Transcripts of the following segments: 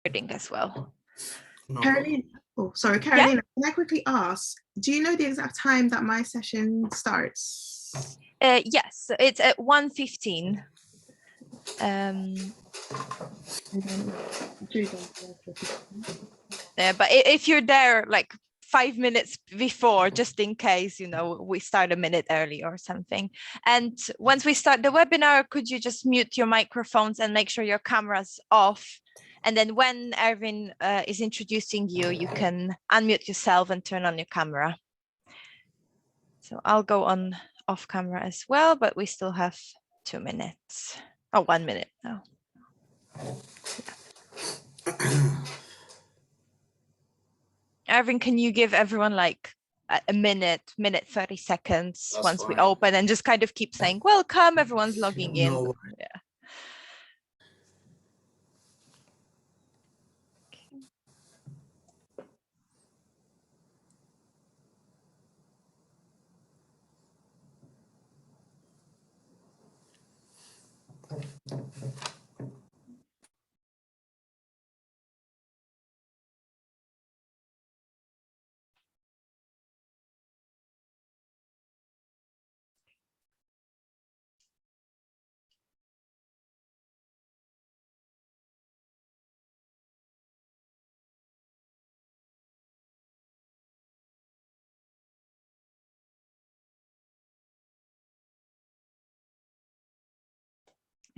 recording as well. No Caroline, oh, sorry, Caroline, can I quickly ask, do you know the exact time that my session starts? Yes, it's at 1:15. Yeah, but if you're there like 5 minutes before, just in case, you know, we start a minute early or something. And once we start the webinar, could you just mute your microphones and make sure your camera's off? And then when Erwin is introducing you, you can unmute yourself and turn on your camera. So I'll go on off camera as well, but we still have 2 minutes. Oh, 1 minute now. Erwin, can you give everyone like a minute 30 seconds That's once fine. we open, and just kind of keep saying, welcome, everyone's logging in. No. Yeah.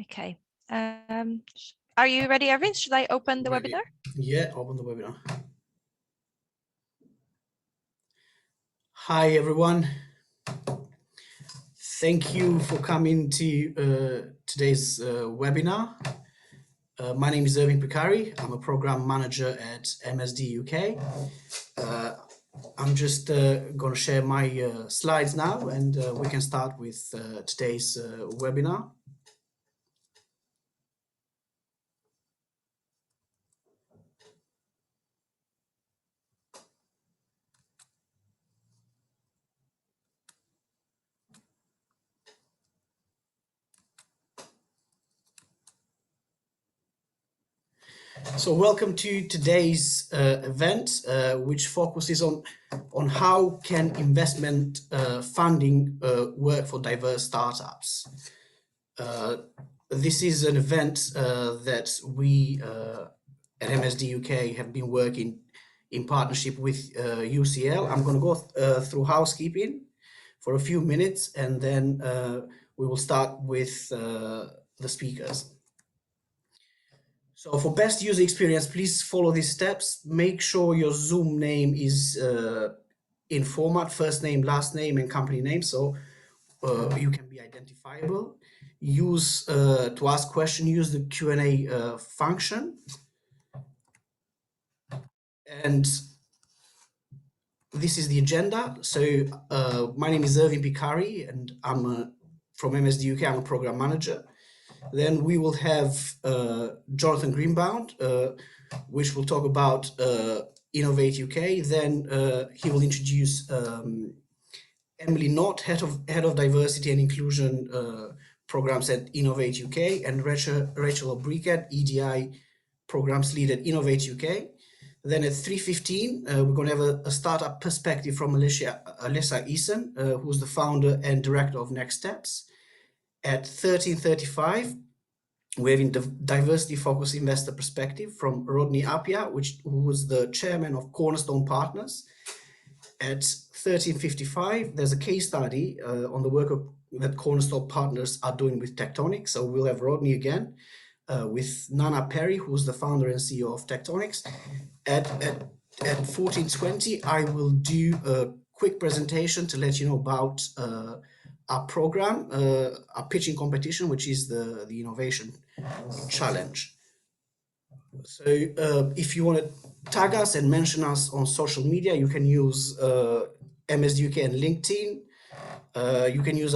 Okay. Are you ready, Erwin? Should I open the webinar? Yeah, open the webinar. Hi, everyone. Thank you for coming to today's webinar. My name is Erwin Picari. I'm a program manager at MSDUK. I'm just going to share my slides now, and we can start with today's webinar. So welcome to today's event, which focuses on how can investment funding work for diverse startups. This is an event that we at MSDUK have been working in partnership with UCL. I'm going to go through housekeeping for a few minutes, and then we will start with the speakers. So for best user experience, please follow these steps. Make sure your Zoom name is in format, first name, last name, and company name, so you can be identifiable. Use to ask question, use the Q&A function. And this is the agenda. So my name is Erwin Picari, and I'm from MSDUK. I'm a program manager. Then we will have Jonathan Greenbaum, which will talk about Innovate UK. Then he will introduce Emily Knott, head of diversity and inclusion programs at Innovate UK, and Rachel O'Brickett, EDI programs lead at Innovate UK. Then at 3:15, we're going to have a startup perspective from Alyssa Eason, who's the founder and director of Next Steps. At 13:35, we're having the diversity focused investor perspective from Rodney Appiah, who was the chairman of Cornerstone Partners. At 13:55, there's a case study on the work that Cornerstone Partners are doing with Tectonic. So we'll have Rodney again with Nana Perry, who's the founder and CEO of Tectonics. At 14:20, I will do a quick presentation to let you know about our program, our pitching competition, which is the Innovation Challenge. So if you want to tag us and mention us on social media, you can use MSDUK and LinkedIn. You can use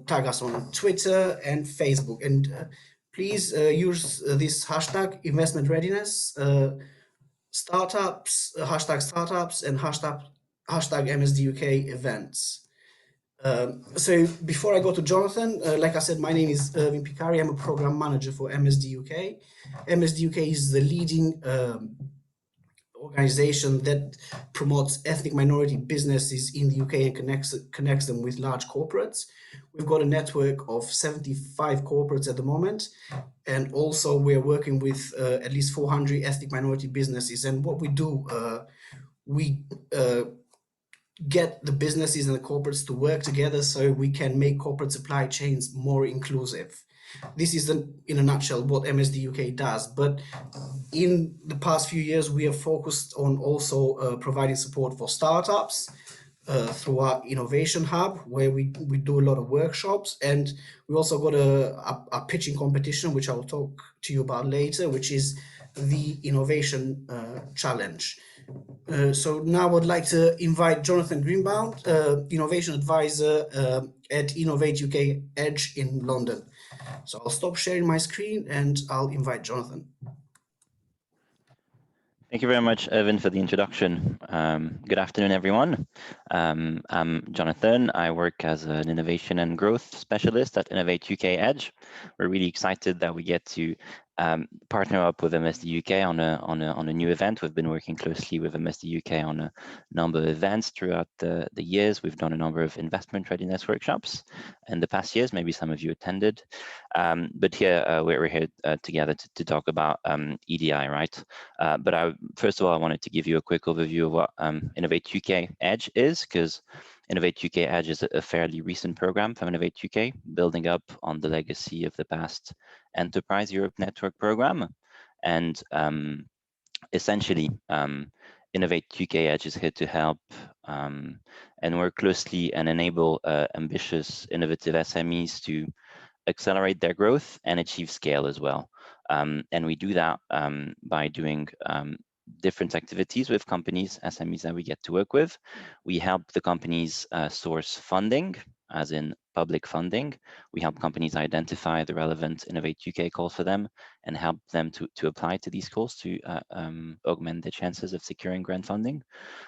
tag us on Twitter and Facebook. And please use this hashtag investment readiness, startups, hashtag startups, and hashtag MSDUK events. So before I go to Jonathan, like I said, my name is Irvin Picari. I'm a program manager for MSDUK. MSDUK is the leading organization that promotes ethnic minority businesses in the UK and connects them with large corporates. We've got a network of 75 corporates at the moment, and also we're working with at least 400 ethnic minority businesses. And what we do, we get the businesses and the corporates to work together so we can make corporate supply chains more inclusive. This is, in a nutshell, what MSDUK does. But in the past few years, we have focused on also providing support for startups through our innovation hub, where we do a lot of workshops. And we also got a pitching competition, which I'll talk to you about later, which is the Innovation Challenge. So now I'd like to invite Jonathan Greenbaum, Innovation Advisor at Innovate UK Edge in London. So I'll stop sharing my screen and I'll invite Jonathan. Thank you very much, Irvin, for the introduction. Good afternoon, everyone. I'm Jonathan. I work as an innovation and growth specialist at Innovate UK Edge. We're really excited that we get to partner up with MSD UK on a new event. We've been working closely with MSD UK on a number of events throughout the years. We've done a number of investment readiness workshops in the past years. Maybe some of you attended, but here we're here together to talk about EDI, right? But first of all, I wanted to give you a quick overview of what Innovate UK Edge is, because Innovate UK Edge is a fairly recent program from Innovate UK, building up on the legacy of the past Enterprise Europe Network program. And essentially, Innovate UK Edge is here to help and work closely and enable ambitious, innovative SMEs to accelerate their growth and achieve scale as well. And we do that by doing different activities with companies, SMEs that we get to work with. We help the companies source funding, as in public funding. We help companies identify the relevant Innovate UK calls for them and help them to apply to these calls to augment their chances of securing grant funding.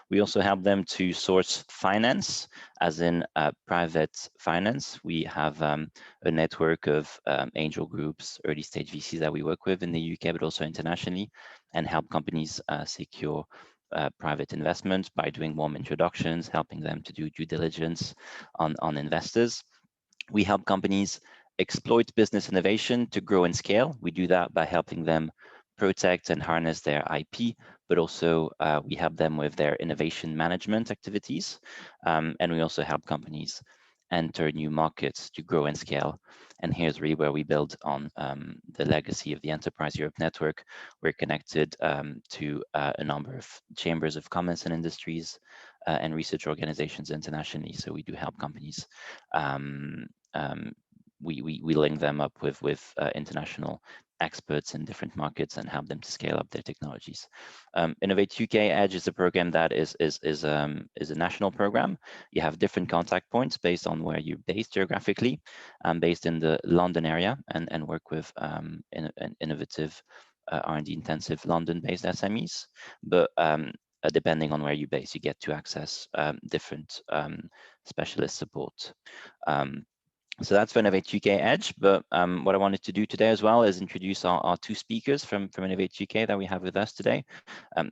We also help them to source finance, as in private finance. We have a network of angel groups, early stage VCs that we work with in the UK, but also internationally, and help companies secure private investment by doing warm introductions, helping them to do due diligence on investors. We help companies exploit business innovation to grow and scale. We do that by helping them protect and harness their IP, but also we help them with their innovation management activities. And we also help companies enter new markets to grow and scale. And here's really where we build on the legacy of the Enterprise Europe Network. We're connected to a number of chambers of commerce and industries and research organizations internationally. So we do help companies. We link them up with international experts in different markets and help them to scale up their technologies. Innovate UK Edge is a program that is a national program. You have different contact points based on where you're based geographically. I'm based in the London area and work with innovative R&D intensive London-based SMEs. But depending on where you're based, you get to access different specialist support. So that's for Innovate UK Edge, but what I wanted to do today as well is introduce our two speakers from Innovate UK that we have with us today.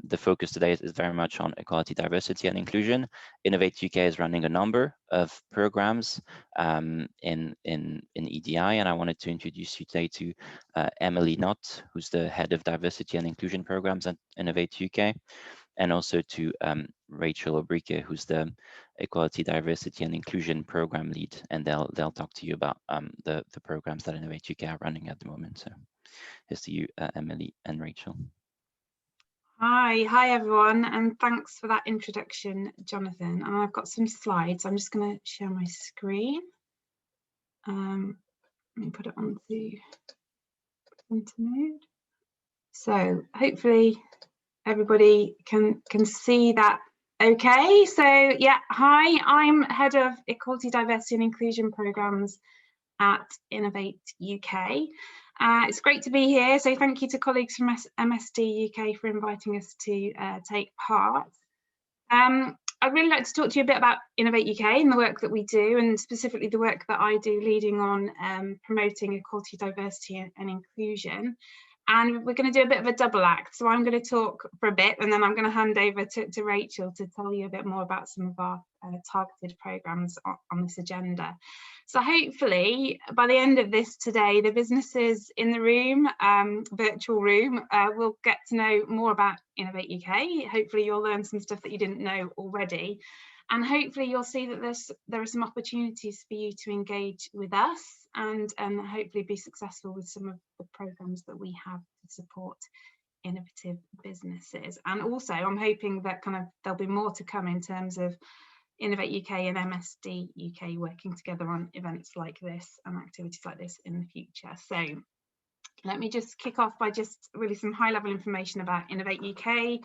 The focus today is very much on equality, diversity, and inclusion. Innovate UK is running a number of programs in EDI, and I wanted to introduce you today to Emily Knott, who's the head of diversity and inclusion programs at Innovate UK, and also to Rachel Obrike, who's the Equality, Diversity and Inclusion Program Lead, and they'll talk to you about the programs that Innovate UK are running at the moment. So here's to you, Emily and Rachel. Hi everyone, and thanks for that introduction, Jonathan. And I've got some slides. I'm just going to share my screen. Let me put it onto printer mode. So hopefully everybody can see that okay. So yeah, hi, I'm head of Equality, Diversity and Inclusion Programs at Innovate UK. It's great to be here. So thank you to colleagues from MSD UK for inviting us to take part. I I'd really like to talk to you a bit about Innovate UK and the work that we do, and specifically the work that I do leading on promoting equality, diversity and inclusion. And we're going to do a bit of a double act. So I'm going to talk for a bit, and then I'm going to hand over to Rachel to tell you a bit more about some of our targeted programmes on this agenda. So hopefully by the end of this today, the businesses in the room, virtual room, will get to know more about Innovate UK. Hopefully you'll learn some stuff that you didn't know already. And hopefully you'll see that there are some opportunities for you to engage with us and hopefully be successful with some of the programmes that we have to support innovative businesses. And also I'm hoping that there'll be more to come in terms of Innovate UK and MSD UK working together on events like this and activities like this in the future. So let me just kick off by just really some high level information about Innovate UK.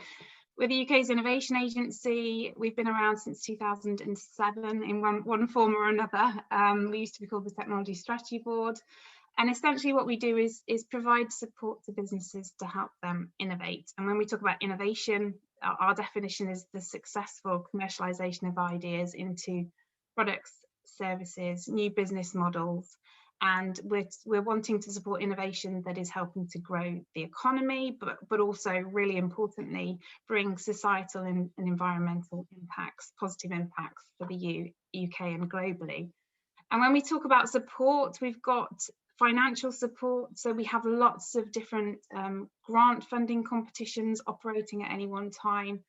We're the UK's innovation agency. We've been around since 2007 in one form or another. We used to be called the Technology Strategy Board. And essentially what we do is provide support to businesses to help them innovate. And when we talk about innovation, our definition is the successful commercialization of ideas into products, services, new business models. And we're wanting to support innovation that is helping to grow the economy, but also really importantly, bring societal and environmental impacts, positive impacts for the UK and globally. And when we talk about support, we've got financial support. So we have lots of different grant funding competitions operating at any one time.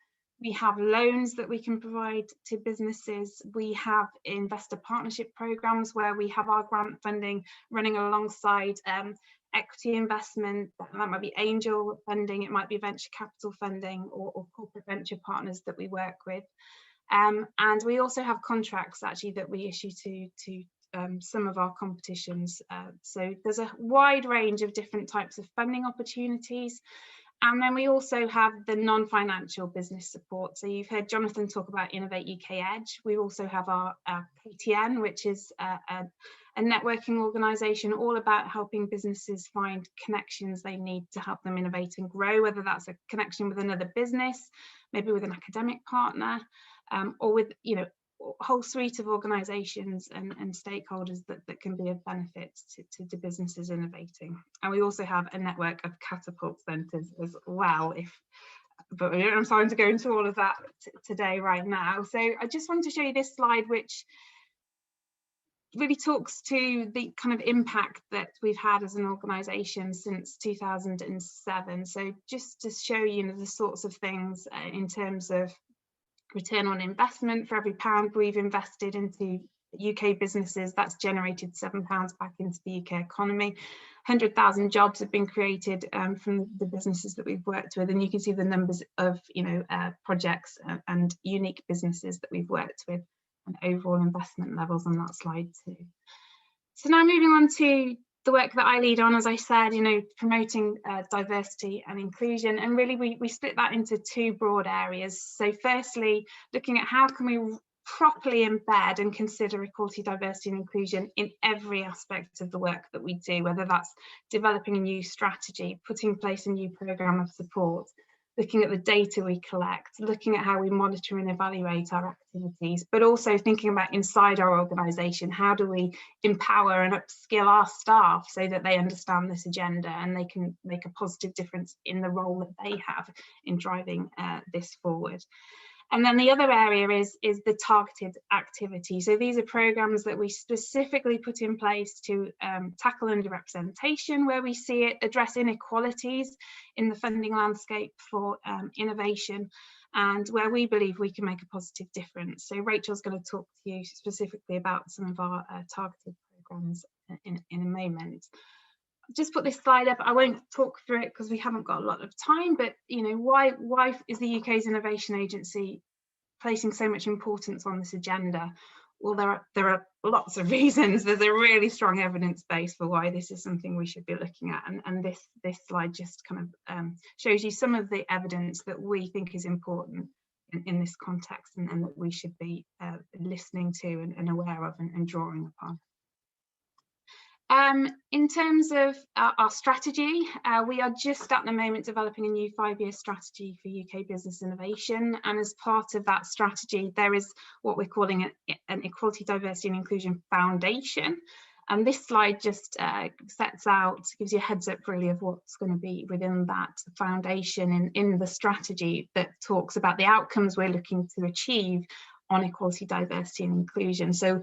We have loans that we can provide to businesses. We have investor partnership programs where we have our grant funding running alongside equity investment. That might be angel funding, it might be venture capital funding or corporate venture partners that we work with. And we also have contracts actually that we issue to some of our competitions. So there's a wide range of different types of funding opportunities. And then we also have the non-financial business support. So you've heard Jonathan talk about Innovate UK Edge. We also have our KTN, which is a networking organisation all about helping businesses find connections they need to help them innovate and grow, whether that's a connection with another business, maybe with an academic partner, or with a whole suite of organisations and stakeholders that can be of benefit to businesses innovating. And we also have a network of catapult centres as well, but we don't have time to go into all of that today right now. So I just wanted to show you this slide, which really talks to the kind of impact that we've had as an organisation since 2007. So just to show you the sorts of things in terms of return on investment. For every £1 we've invested into UK businesses, that's generated £7 back into the UK economy. 100,000 jobs have been created from the businesses that we've worked with, and you can see the numbers of projects and unique businesses that we've worked with and overall investment levels on that slide too. So now moving on to the work that I lead on, as I said, promoting diversity and inclusion, and really we split that into two broad areas. So firstly, looking at how can we properly embed and consider equality, diversity and inclusion in every aspect of the work that we do, whether that's developing a new strategy, putting in place a new programme of support, looking at the data we collect, looking at how we monitor and evaluate our activities, but also thinking about inside our organisation, how do we empower and upskill our staff so that they understand this agenda and they can make a positive difference in the role that they have in driving this forward. And then the other area is the targeted activity. So these are programmes that we specifically put in place to tackle underrepresentation where we see it, address inequalities in the funding landscape for innovation, and where we believe we can make a positive difference. So Rachel's going to talk to you specifically about some of our targeted programmes in a moment. Just put this slide up. I won't talk through it because we haven't got a lot of time, but why is the UK's Innovation Agency placing so much importance on this agenda? Well, there are lots of reasons. There's a really strong evidence base for why this is something we should be looking at, and this slide just kind of shows you some of the evidence that we think is important in this context and that we should be listening to and aware of and drawing upon. In terms of our strategy, we are just at the moment developing a new 5-year strategy for UK business innovation. And as part of that strategy, there is what we're calling an Equality, Diversity and Inclusion Foundation. And this slide just sets out, gives you a heads up really of what's going to be within that foundation in the strategy that talks about the outcomes we're looking to achieve on equality, diversity and inclusion. So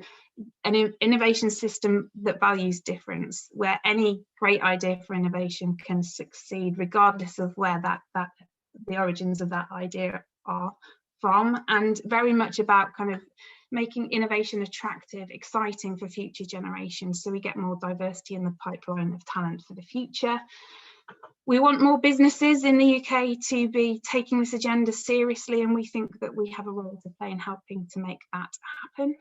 an innovation system that values difference, where any great idea for innovation can succeed regardless of where the origins of that idea are from, and very much about kind of making innovation attractive, exciting for future generations, so we get more diversity in the pipeline of talent for the future. We want more businesses in the UK to be taking this agenda seriously, and we think that we have a role to play in helping to make that happen.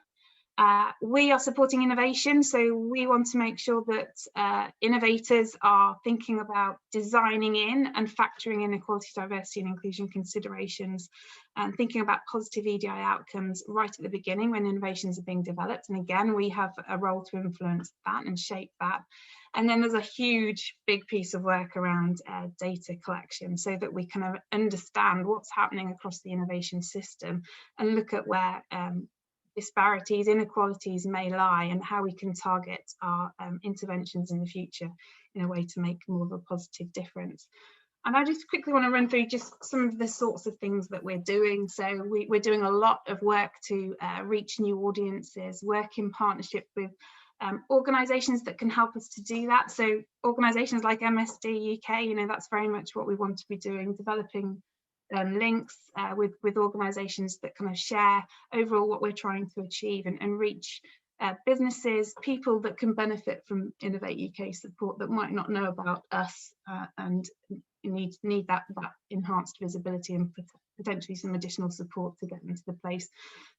We are supporting innovation, so we want to make sure that innovators are thinking about designing in and factoring in equality, diversity and inclusion considerations, and thinking about positive EDI outcomes right at the beginning when innovations are being developed. And again, we have a role to influence that and shape that. And then there's a huge, big piece of work around data collection, so that we can understand what's happening across the innovation system and look at where disparities, inequalities may lie, and how we can target our interventions in the future in a way to make more of a positive difference. And I just quickly want to run through just some of the sorts of things that we're doing. So we're doing a lot of work to reach new audiences, work in partnership with organisations that can help us to do that. So organisations like MSDUK, you know, that's very much what we want to be doing, developing links with organisations that kind of share overall what we're trying to achieve, and reach businesses, people that can benefit from Innovate UK support that might not know about us and need that enhanced visibility and potentially some additional support to get them to the place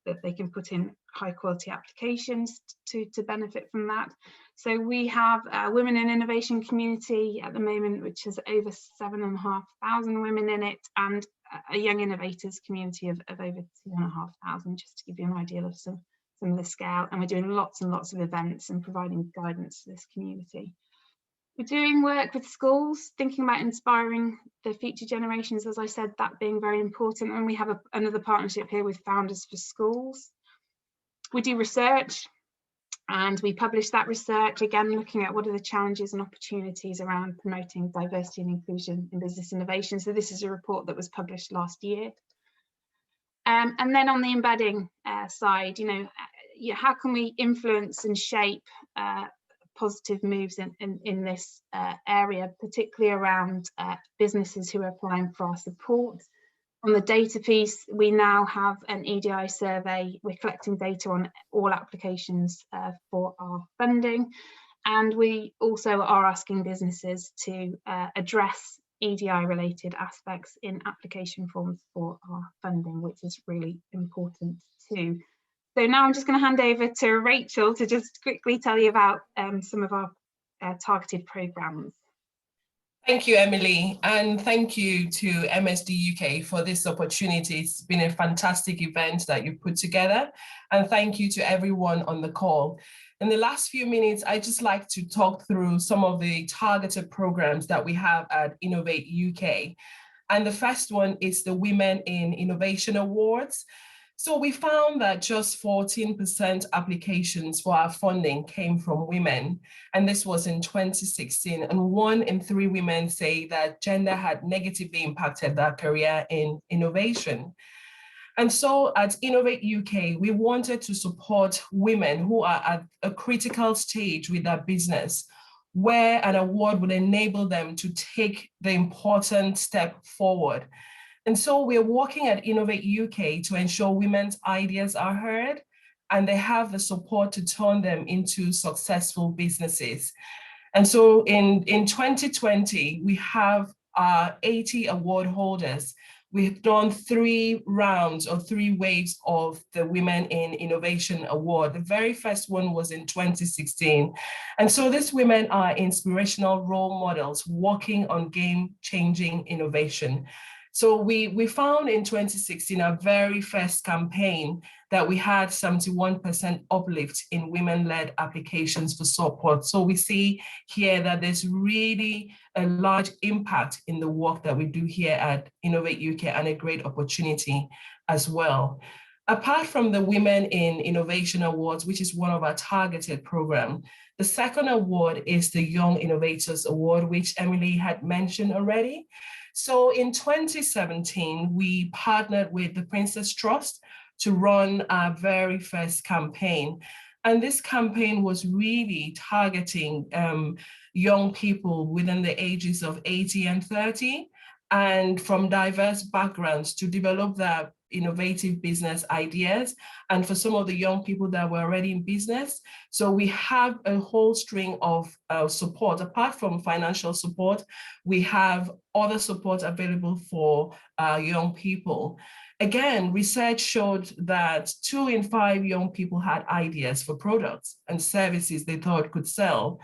that they can put in high quality applications to benefit from that. So we have a Women in Innovation community at the moment, which has over 7,500 women in it, and a Young Innovators community of over 2,500, just to give you an idea of some of the scale. And we're doing lots and lots of events and providing guidance to this community. We're doing work with schools, thinking about inspiring the future generations, as I said, that being very important. And we have another partnership here with Founders for Schools. We do research, and we publish that research, again, looking at what are the challenges and opportunities around promoting diversity and inclusion in business innovation. So this is a report that was published last year. And then on the embedding side, you know, how can we influence and shape positive moves in this area, particularly around businesses who are applying for our support. On the data piece, we now have an EDI survey. We're collecting data on all applications for our funding, and we also are asking businesses to address EDI related aspects in application forms for our funding, which is really important too. So now I'm just going to hand over to Rachel to just quickly tell you about some of our targeted programs. Thank you, Emily, and thank you to MSDUK for this opportunity. It's been a fantastic event that you put together, and thank you to everyone on the call. In the last few minutes, I'd just like to talk through some of the targeted programs that we have at Innovate UK. And the first one is the Women in Innovation Awards. So we found that just 14% applications for our funding came from women, and this was in 2016. And 1 in 3 women say that gender had negatively impacted their career in innovation. And so at Innovate UK, we wanted to support women who are at a critical stage with their business, where an award would enable them to take the important step forward. And so we're working at Innovate UK to ensure women's ideas are heard and they have the support to turn them into successful businesses. And so in 2020, we have 80 award holders. We've done 3 rounds or 3 waves of the Women in Innovation Award. The very first one was in 2016. And so these women are inspirational role models working on game-changing innovation. So we found in 2016, our very first campaign, that we had 71% uplift in women-led applications for support. So we see here that there's really a large impact in the work that we do here at Innovate UK, and a great opportunity as well. Apart from the Women in Innovation Awards, which is one of our targeted programs, the second award is the Young Innovators Award, which Emily had mentioned already. So in 2017, we partnered with the Princess Trust to run our very first campaign. And this campaign was really targeting young people within the ages of 80 and 30, and from diverse backgrounds, to develop their innovative business ideas, and for some of the young people that were already in business. So we have a whole string of support. Apart from financial support, we have other support available for young people. Again, research showed that 2 in 5 young people had ideas for products and services they thought could sell,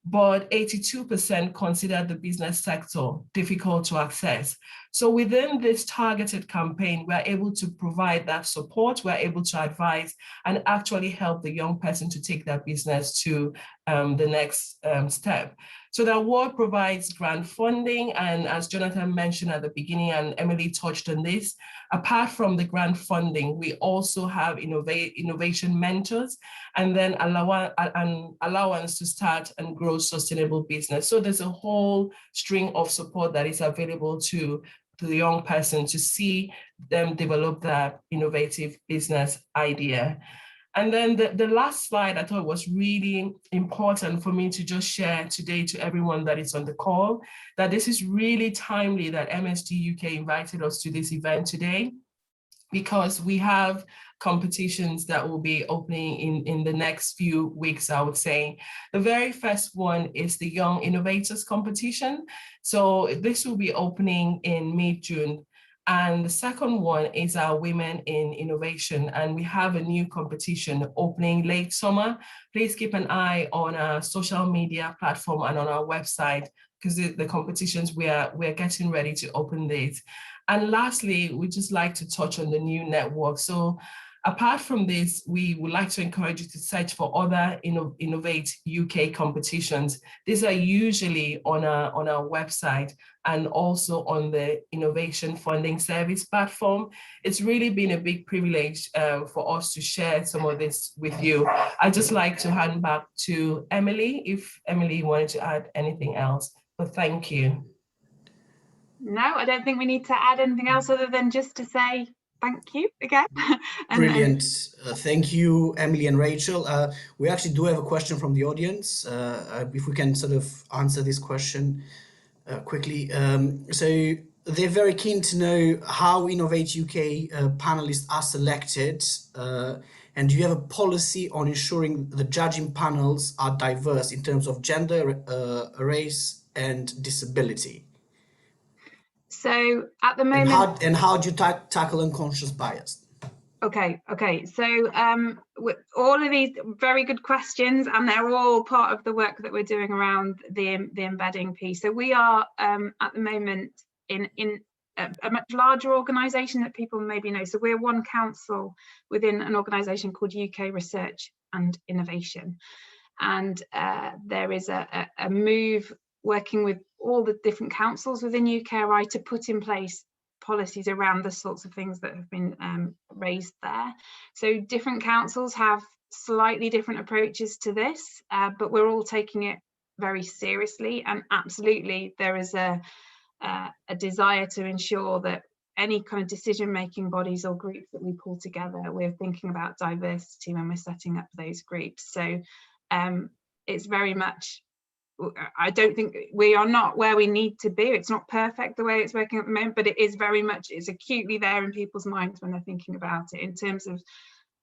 but 82% considered the business sector difficult to access. So within this targeted campaign, we're able to provide that support, we're able to advise and actually help the young person to take their business to the next step. So the award provides grant funding, and as Jonathan mentioned at the beginning, and Emily touched on this, apart from the grant funding, we also have innovation mentors, and then allowance to start and grow sustainable business. So there's a whole string of support that is available to the young person to see them develop their innovative business idea. And then the last slide I thought was really important for me to just share today to everyone that is on the call, that this is really timely that MSD UK invited us to this event today, because we have competitions that will be opening in the next few weeks, I would say. The very first one is the Young Innovators competition. So this will be opening in mid-June. And the second one is our Women in Innovation. And we have a new competition opening late summer. Please keep an eye on our social media platform and on our website, because the competitions, we're getting ready to open these. And lastly, we'd just like to touch on the new network. So apart from this, we would like to encourage you to search for other Innovate UK competitions. These are usually on our website and also on the Innovation Funding Service platform. It's really been a big privilege for us to share some of this with you. I'd just like to hand back to Emily, if Emily wanted to add anything else, but thank you. No, I don't think we need to add anything else other than just to say thank you again. Brilliant. Thank you, Emily and Rachel. We actually do have a question from the audience. If we can sort of answer this question quickly. So they're very keen to know how Innovate UK panelists are selected, and do you have a policy on ensuring the judging panels are diverse in terms of gender, race, and disability? So at the moment, and how do you tackle unconscious bias? Okay. So all of these very good questions, and they're all part of the work that we're doing around the embedding piece. So we are at the moment in a much larger organisation that people maybe know. So we're one council within an organisation called UK Research and Innovation, and there is a move working with all the different councils within UKRI to put in place policies around the sorts of things that have been raised there. So different councils have slightly different approaches to this, but we're all taking it very seriously, and absolutely there is a desire to ensure that any kind of decision-making bodies or groups that we pull together, we're thinking about diversity when we're setting up those groups. So it's very much, I don't think we are not where we need to be. It's not perfect the way it's working at the moment, but it is very much, it's acutely there in people's minds when they're thinking about it. In terms of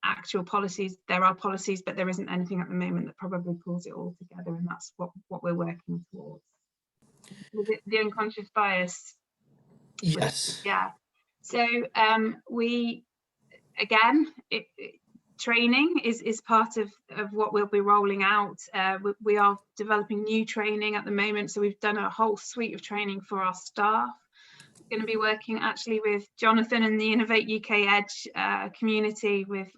actual policies, there are policies, but there isn't anything at the moment that probably pulls it all together, and that's what we're working towards. Was it the unconscious bias? Yes. Yeah. So we, again, training is part of what we'll be rolling out. We are developing new training at the moment, so we've done a whole suite of training for our staff. going to be working actually with Jonathan and the Innovate UK Edge community with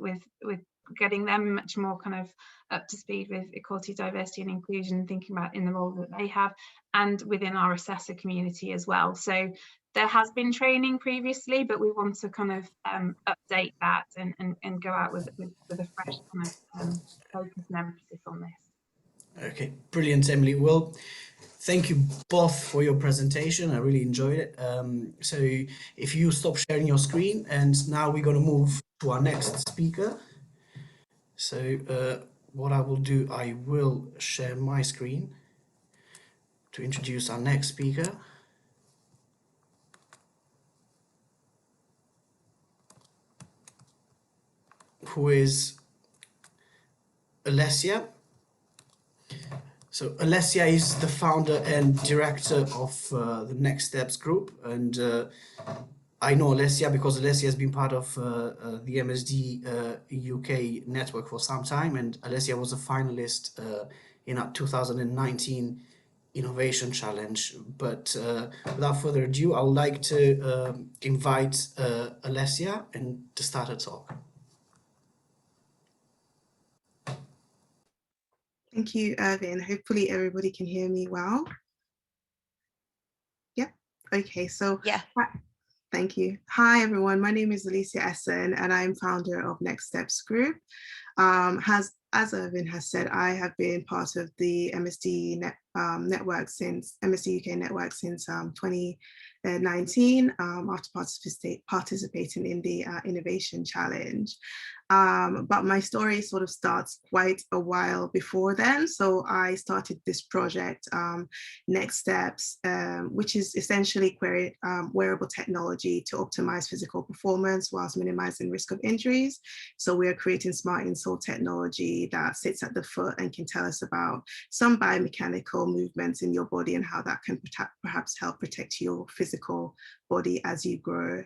getting them much more kind of up to speed with equality, diversity and inclusion, thinking about in the role that they have, and within our assessor community as well. So there has been training previously, but we want to kind of update that and go out with a fresh kind of focus and emphasis on this. Okay, brilliant, Emily. Well, thank you both for your presentation. I really enjoyed it. So if you stop sharing your screen, and now we're going to move to our next speaker. So what I will do, I will share my screen to introduce our next speaker. Who is Alessia. So Alessia is the founder and director of the Next Steps group, and I know Alessia because Alessia has been part of the MSD UK network for some time, and Alessia was a finalist in our 2019 Innovation Challenge. But without further ado, I would like to invite Alessia and to start her talk. Thank you, Irvin. Hopefully everybody can hear me well. Yep. Okay, so Yeah. Thank you. Hi, everyone. My name is Alicia Essen, and I'm founder of Next Steps Group. As Irvin has said, I have been part of the MSD network since MSD UK network since 2019 after participating in the Innovation Challenge. But my story sort of starts quite a while before then. So I started this project, Next Steps, which is essentially wearable technology to optimize physical performance whilst minimizing risk of injuries. So we are creating smart insole technology that sits at the foot and can tell us about some biomechanical movements in your body and how that can perhaps help protect your physical body as you grow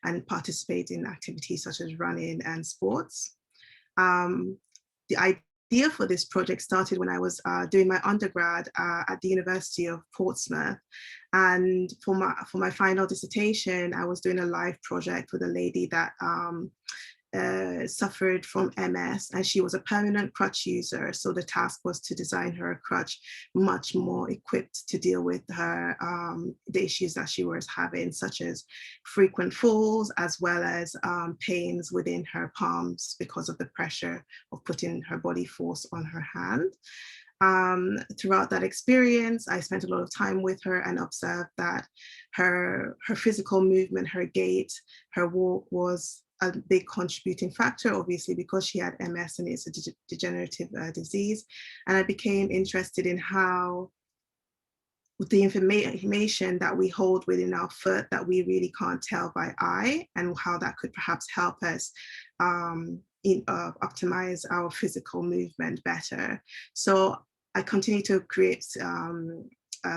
and participate in activities such as running and sports. The idea for this project started when I was doing my undergrad at the University of Portsmouth. And for my final dissertation, I was doing a live project with a lady that suffered from MS, and she was a permanent crutch user. So the task was to design her a crutch much more equipped to deal with her the issues that she was having, such as frequent falls, as well as pains within her palms because of the pressure of putting her body force on her hand. Throughout that experience, I spent a lot of time with her and observed that her physical movement, her gait, her walk was a big contributing factor, obviously, because she had MS and it's a degenerative disease. And I became interested in how the information that we hold within our foot that we really can't tell by eye, and how that could perhaps help us optimize our physical movement better. So I continue to create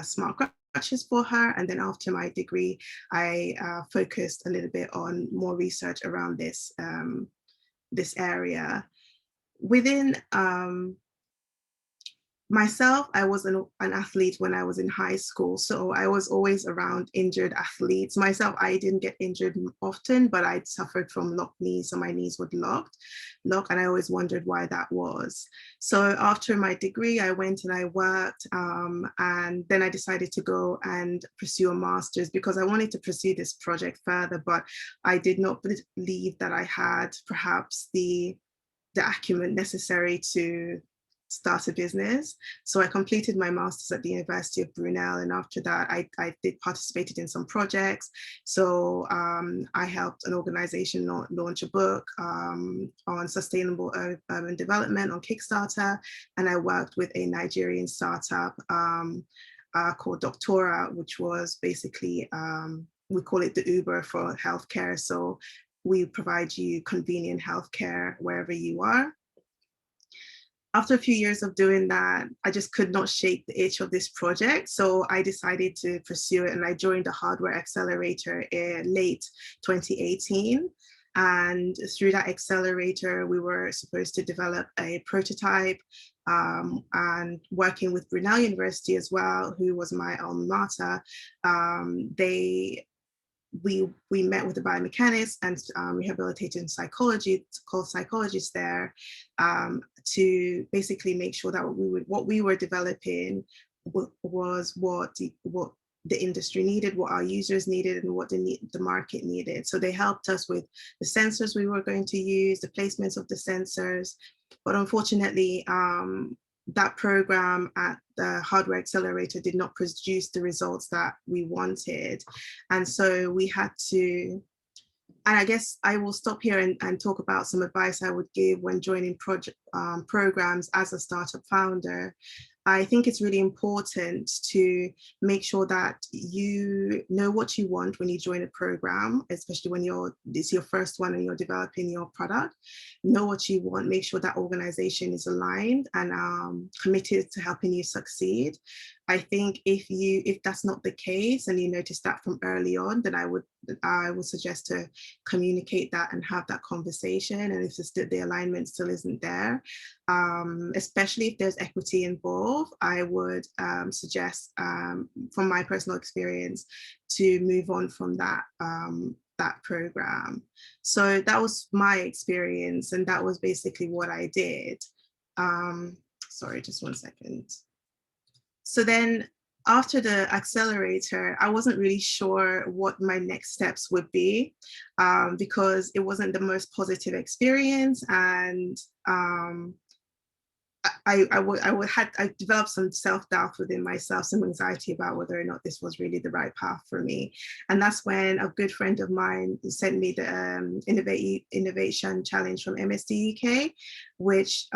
smart crutches for her. And then after my degree, I focused a little bit on more research around this, this area. Within myself, I was an athlete when I was in high school, so I was always around injured athletes. Myself, I didn't get injured often, but I suffered from locked knees, so my knees would lock, and I always wondered why that was. So after my degree, I went and I worked, and then I decided to go and pursue a master's because I wanted to pursue this project further, but I did not believe that I had perhaps the acumen necessary to start a business. So I completed my master's at the University of Brunel, and after that I participated in some projects. So I helped an organization launch a book on sustainable urban development on Kickstarter, and I worked with a Nigerian startup called Doctora, which was basically, we call it the Uber for healthcare. So we provide you convenient healthcare wherever you are. After a few years of doing that, I just could not shake the itch of this project. So I decided to pursue it, and I joined the Hardware Accelerator in late 2018. And through that accelerator, we were supposed to develop a prototype, and working with Brunel University as well, who was my alma mater. They we met with the biomechanics and rehabilitating psychologists there to basically make sure that what we were developing was what the industry needed, what our users needed, and what the market needed. So they helped us with the sensors we were going to use, the placements of the sensors. But unfortunately, that program at the Hardware Accelerator did not produce the results that we wanted. And so we had to, and I guess I will stop here and talk about some advice I would give when joining programs as a startup founder. I think it's really important to make sure that you know what you want when you join a program, especially when it's your first one and you're developing your product. Know what you want, make sure that organization is aligned and committed to helping you succeed. I think if that's not the case and you notice that from early on, then I would suggest to communicate that and have that conversation. And if the alignment still isn't there, especially if there's equity involved, I would suggest, from my personal experience, to move on from that program. So that was my experience, and that was basically what I did. Sorry, just one second. So then after the accelerator, I wasn't really sure what my next steps would be because it wasn't the most positive experience. And I developed some self-doubt within myself, some anxiety about whether or not this was really the right path for me. And that's when a good friend of mine sent me the Innovation Challenge from MSDUK, which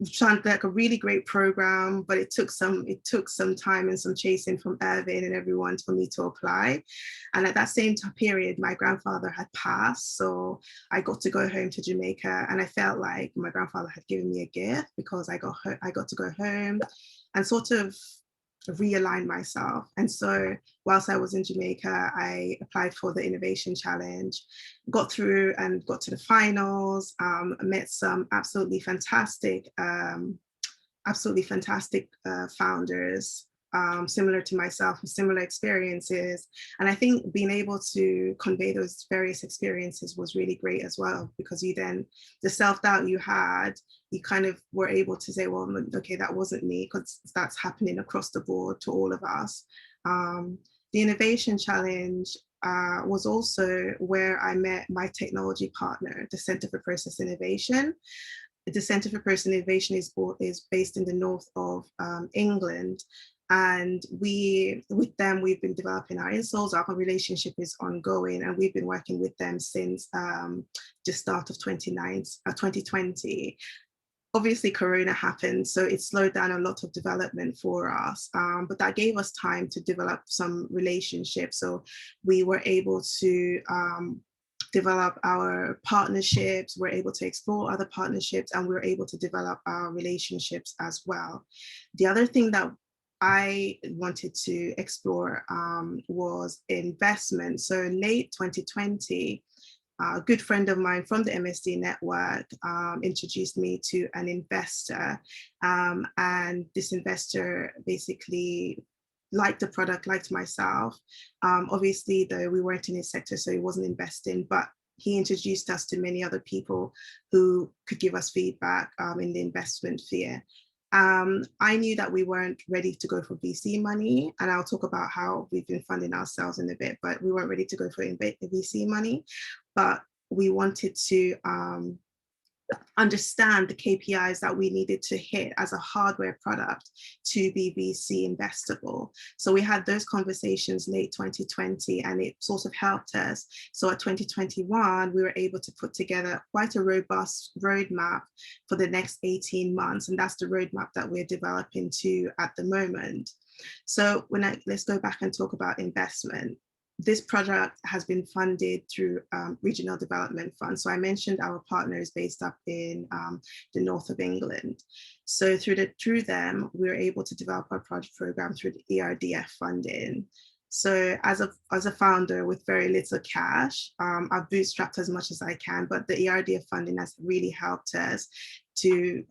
sounded like a really great program, but it took some time and some chasing from Irvin and everyone for me to apply. And at that same period, my grandfather had passed, so I got to go home to Jamaica, and I felt like my grandfather had given me a gift because I got to go home and sort of realign myself. And so whilst I was in Jamaica, I applied for the Innovation Challenge, got through and got to the finals, met some absolutely fantastic founders, similar to myself, with similar experiences. And I think being able to convey those various experiences was really great as well, because the self-doubt you had, you kind of were able to say, well, okay, that wasn't me, because that's happening across the board to all of us. The Innovation Challenge was also where I met my technology partner, the Center for Process Innovation. The Center for Process Innovation is based in the north of England. And with them, we've been developing our insoles. Our relationship is ongoing, and we've been working with them since the start of 2020. Obviously, Corona happened, so it slowed down a lot of development for us, but that gave us time to develop some relationships. So we were able to develop our partnerships, we're able to explore other partnerships, and we're able to develop our relationships as well. The other thing that I wanted to explore was investment. So in late 2020, a good friend of mine from the MSD network introduced me to an investor. And this investor basically liked the product, liked myself. Obviously, though, we weren't in his sector, so he wasn't investing, but he introduced us to many other people who could give us feedback in the investment sphere. I knew that we weren't ready to go for VC money, and I'll talk about how we've been funding ourselves in a bit, but we weren't ready to go for VC money, but we wanted to understand the KPIs that we needed to hit as a hardware product to be VC investable. So we had those conversations late 2020, and it sort of helped us. So at 2021, we were able to put together quite a robust roadmap for the next 18 months. And that's the roadmap that we're developing to at the moment. So let's go back and talk about investment. This project has been funded through regional development funds. So I mentioned our partner is based up in the north of England. So through them, we were able to develop our project program through the ERDF funding. So as a founder with very little cash, I've bootstrapped as much as I can, but the ERDF funding has really helped us to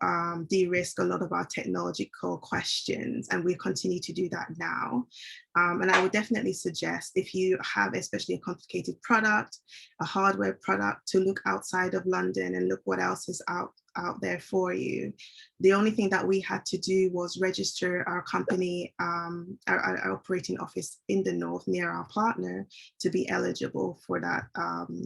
de-risk a lot of our technological questions, and we continue to do that now. And I would definitely suggest, if you have especially a complicated product, a hardware product, to look outside of London and look what else is out there for you. The only thing that we had to do was register our company, our operating office in the north near our partner, to be eligible for that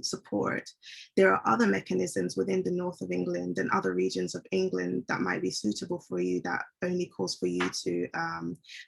support. There are other mechanisms within the north of England and other regions of England that might be suitable for you, that only calls for you to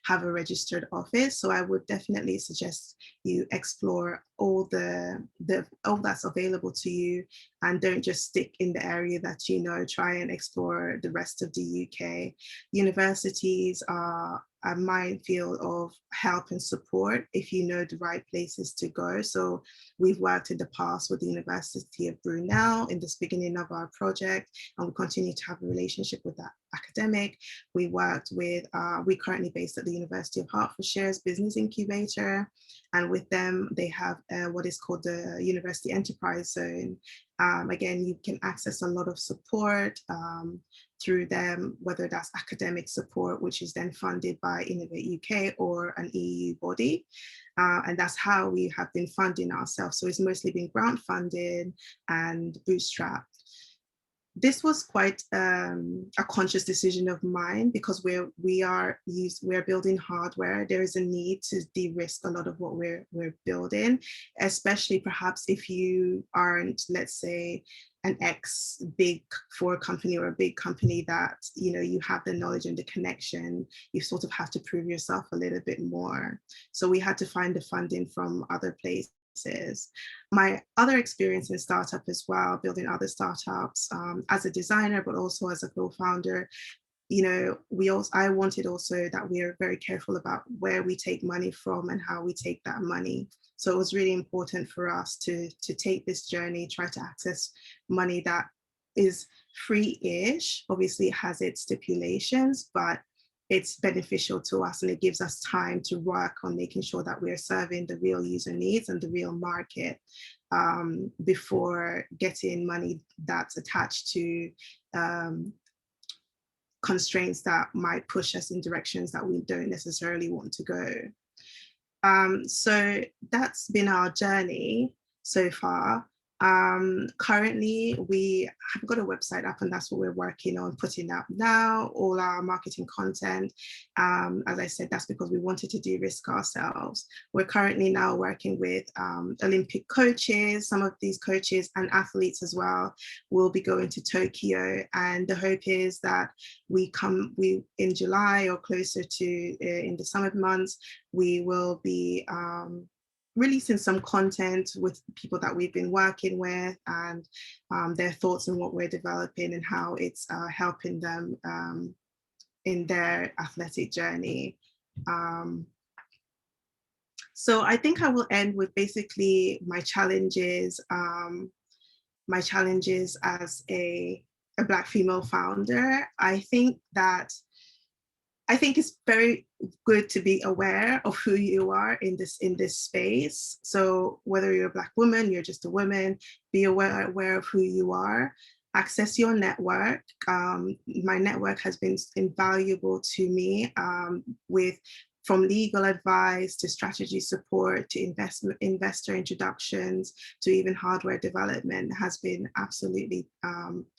have a registered office. So I would definitely suggest you explore all that's available to you, and don't just stick in the area that you know. Try and explore the rest of the UK. Universities are a minefield of help and support if you know the right places to go. So we've worked in the past with the University of Brunel in this beginning of our project, and we continue to have a relationship with that academic. We worked with, we're currently based at the University of Hertfordshire's Business Incubator, and with them they have what is called the University Enterprise Zone. Again, you can access a lot of support through them, whether that's academic support, which is then funded by Innovate UK or an EU body. And that's how we have been funding ourselves. So it's mostly been grant funded and bootstrapped. This was quite a conscious decision of mine, because we're building hardware. There is a need to de-risk a lot of what we're building, especially perhaps if you aren't, let's say, an ex big four company or a big company that, you know, you have the knowledge and the connection. You sort of have to prove yourself a little bit more. So we had to find the funding from other places. My other experience in startup as well, building other startups as a designer, but also as a co-founder, you know, I wanted also that we are very careful about where we take money from and how we take that money. So it was really important for us to take this journey, try to access money that is free-ish. Obviously it has its stipulations, but it's beneficial to us, and it gives us time to work on making sure that we're serving the real user needs and the real market before getting money that's attached to constraints that might push us in directions that we don't necessarily want to go. So that's been our journey so far. Currently, we have got a website up, and that's what we're working on putting up now, all our marketing content. As I said, that's because we wanted to de-risk ourselves. We're currently now working with Olympic coaches. Some of these coaches and athletes as well will be going to Tokyo, and the hope is that we in July or closer to in the summer months, we will be releasing some content with people that we've been working with, and their thoughts on what we're developing and how it's helping them in their athletic journey. So I think I will end with basically my challenges as a Black female founder. I think it's very good to be aware of who you are in this space. So whether you're a Black woman, you're just a woman, be aware of who you are. Access your network. My network has been invaluable to me, from legal advice to strategy support to investor introductions to even hardware development has been absolutely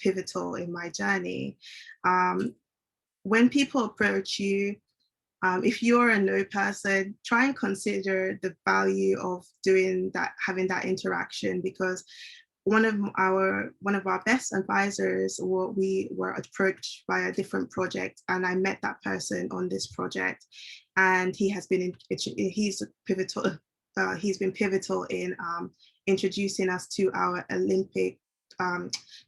pivotal in my journey. When people approach you, if you're a no person, try and consider the value of doing that, having that interaction, because one of our best advisors, we were approached by a different project, and I met that person on this project, and he's been pivotal in introducing us to our Olympic,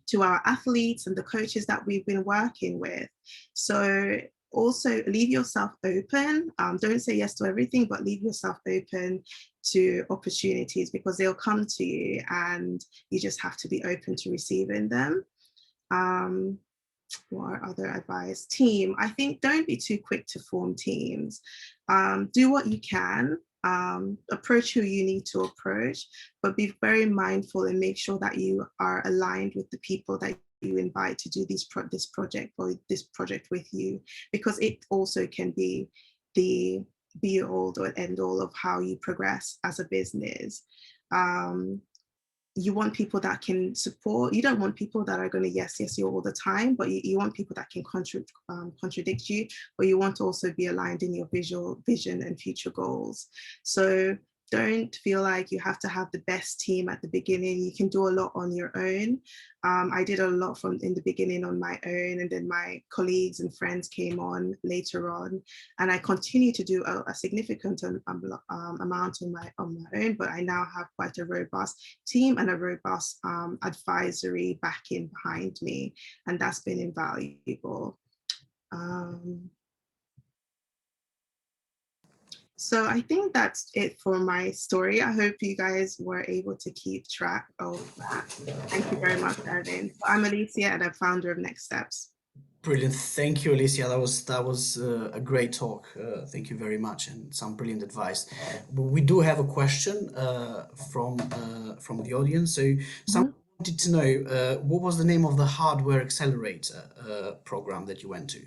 to our athletes and the coaches that we've been working with. So also leave yourself open. Don't say yes to everything, but leave yourself open to opportunities, because they'll come to you and you just have to be open to receiving them. What other advice? Team. I think don't be too quick to form teams. Do what you can. Approach who you need to approach, but be very mindful and make sure that you are aligned with the people that you invite to do this project or this project with you, because it also can be the be all or end all of how you progress as a business. You want people that can support. You don't want people that are going to yes you all the time, but you want people that can contradict you, but you want to also be aligned in your vision and future goals. So don't feel like you have to have the best team at the beginning. You can do a lot on your own. I did a lot in the beginning on my own, and then my colleagues and friends came on later on, and I continue to do a significant amount on my own, but I now have quite a robust team and a robust advisory backing behind me, and that's been invaluable. So I think that's it for my story. I hope you guys were able to keep track of that. Thank you very much, Ervin. I'm Alicia, and I'm founder of Next Steps. Brilliant. Thank you, Alicia. That was a great talk. Thank you very much, and some brilliant advice. We do have a question from the audience. So someone wanted to know what was the name of the hardware accelerator program that you went to?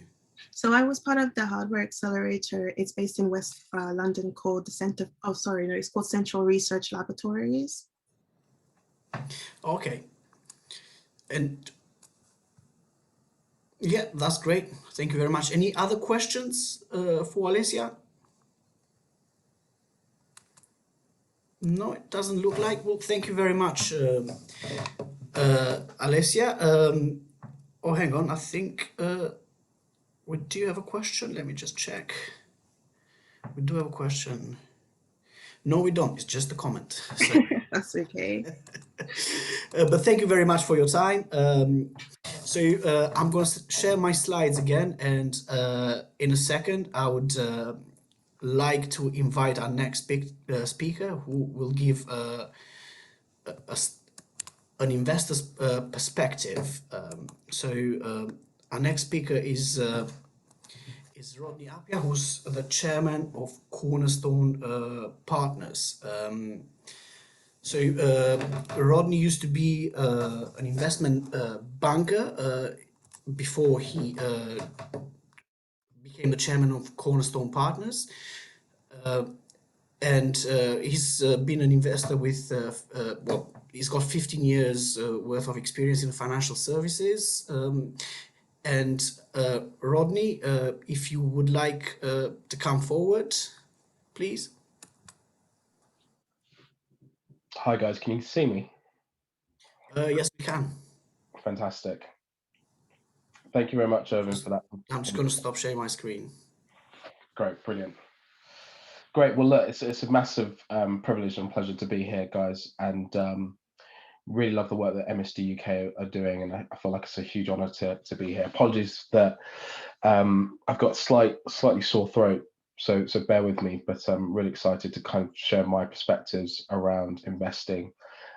So I was part of the hardware accelerator. It's based in West London, called the Centre. Oh, sorry, no, it's called Central Research Laboratories. Okay. And yeah, that's great. Thank you very much. Any other questions for Alicia? No, it doesn't look like. Well, thank you very much, Alicia. Oh, hang on. I think we do have a question. Let me just check. We do have a question. No, we don't. It's just a comment. So. That's okay. But thank you very much for your time. So I'm going to share my slides again, and in a second, I would like to invite our next speaker, who will give an investor's perspective. Our next speaker is Rodney Appia, who's the chairman of Cornerstone Partners. Rodney used to be an investment banker before he became the chairman of Cornerstone Partners. And he's been an investor with, well, he's got 15 years worth of experience in financial services. Rodney, if you would like to come forward, please. Hi guys, can you see me? Yes, we can. Fantastic. Thank you very much, Irvin, for that. I'm just going to stop sharing my screen. Great, brilliant. Great, well look, it's a massive privilege and pleasure to be here, guys, and really love the work that MSDUK are doing, and I feel like it's a huge honor to be here. Apologies that I've got slightly sore throat, so bear with me, but I'm really excited to kind of share my perspectives around investing,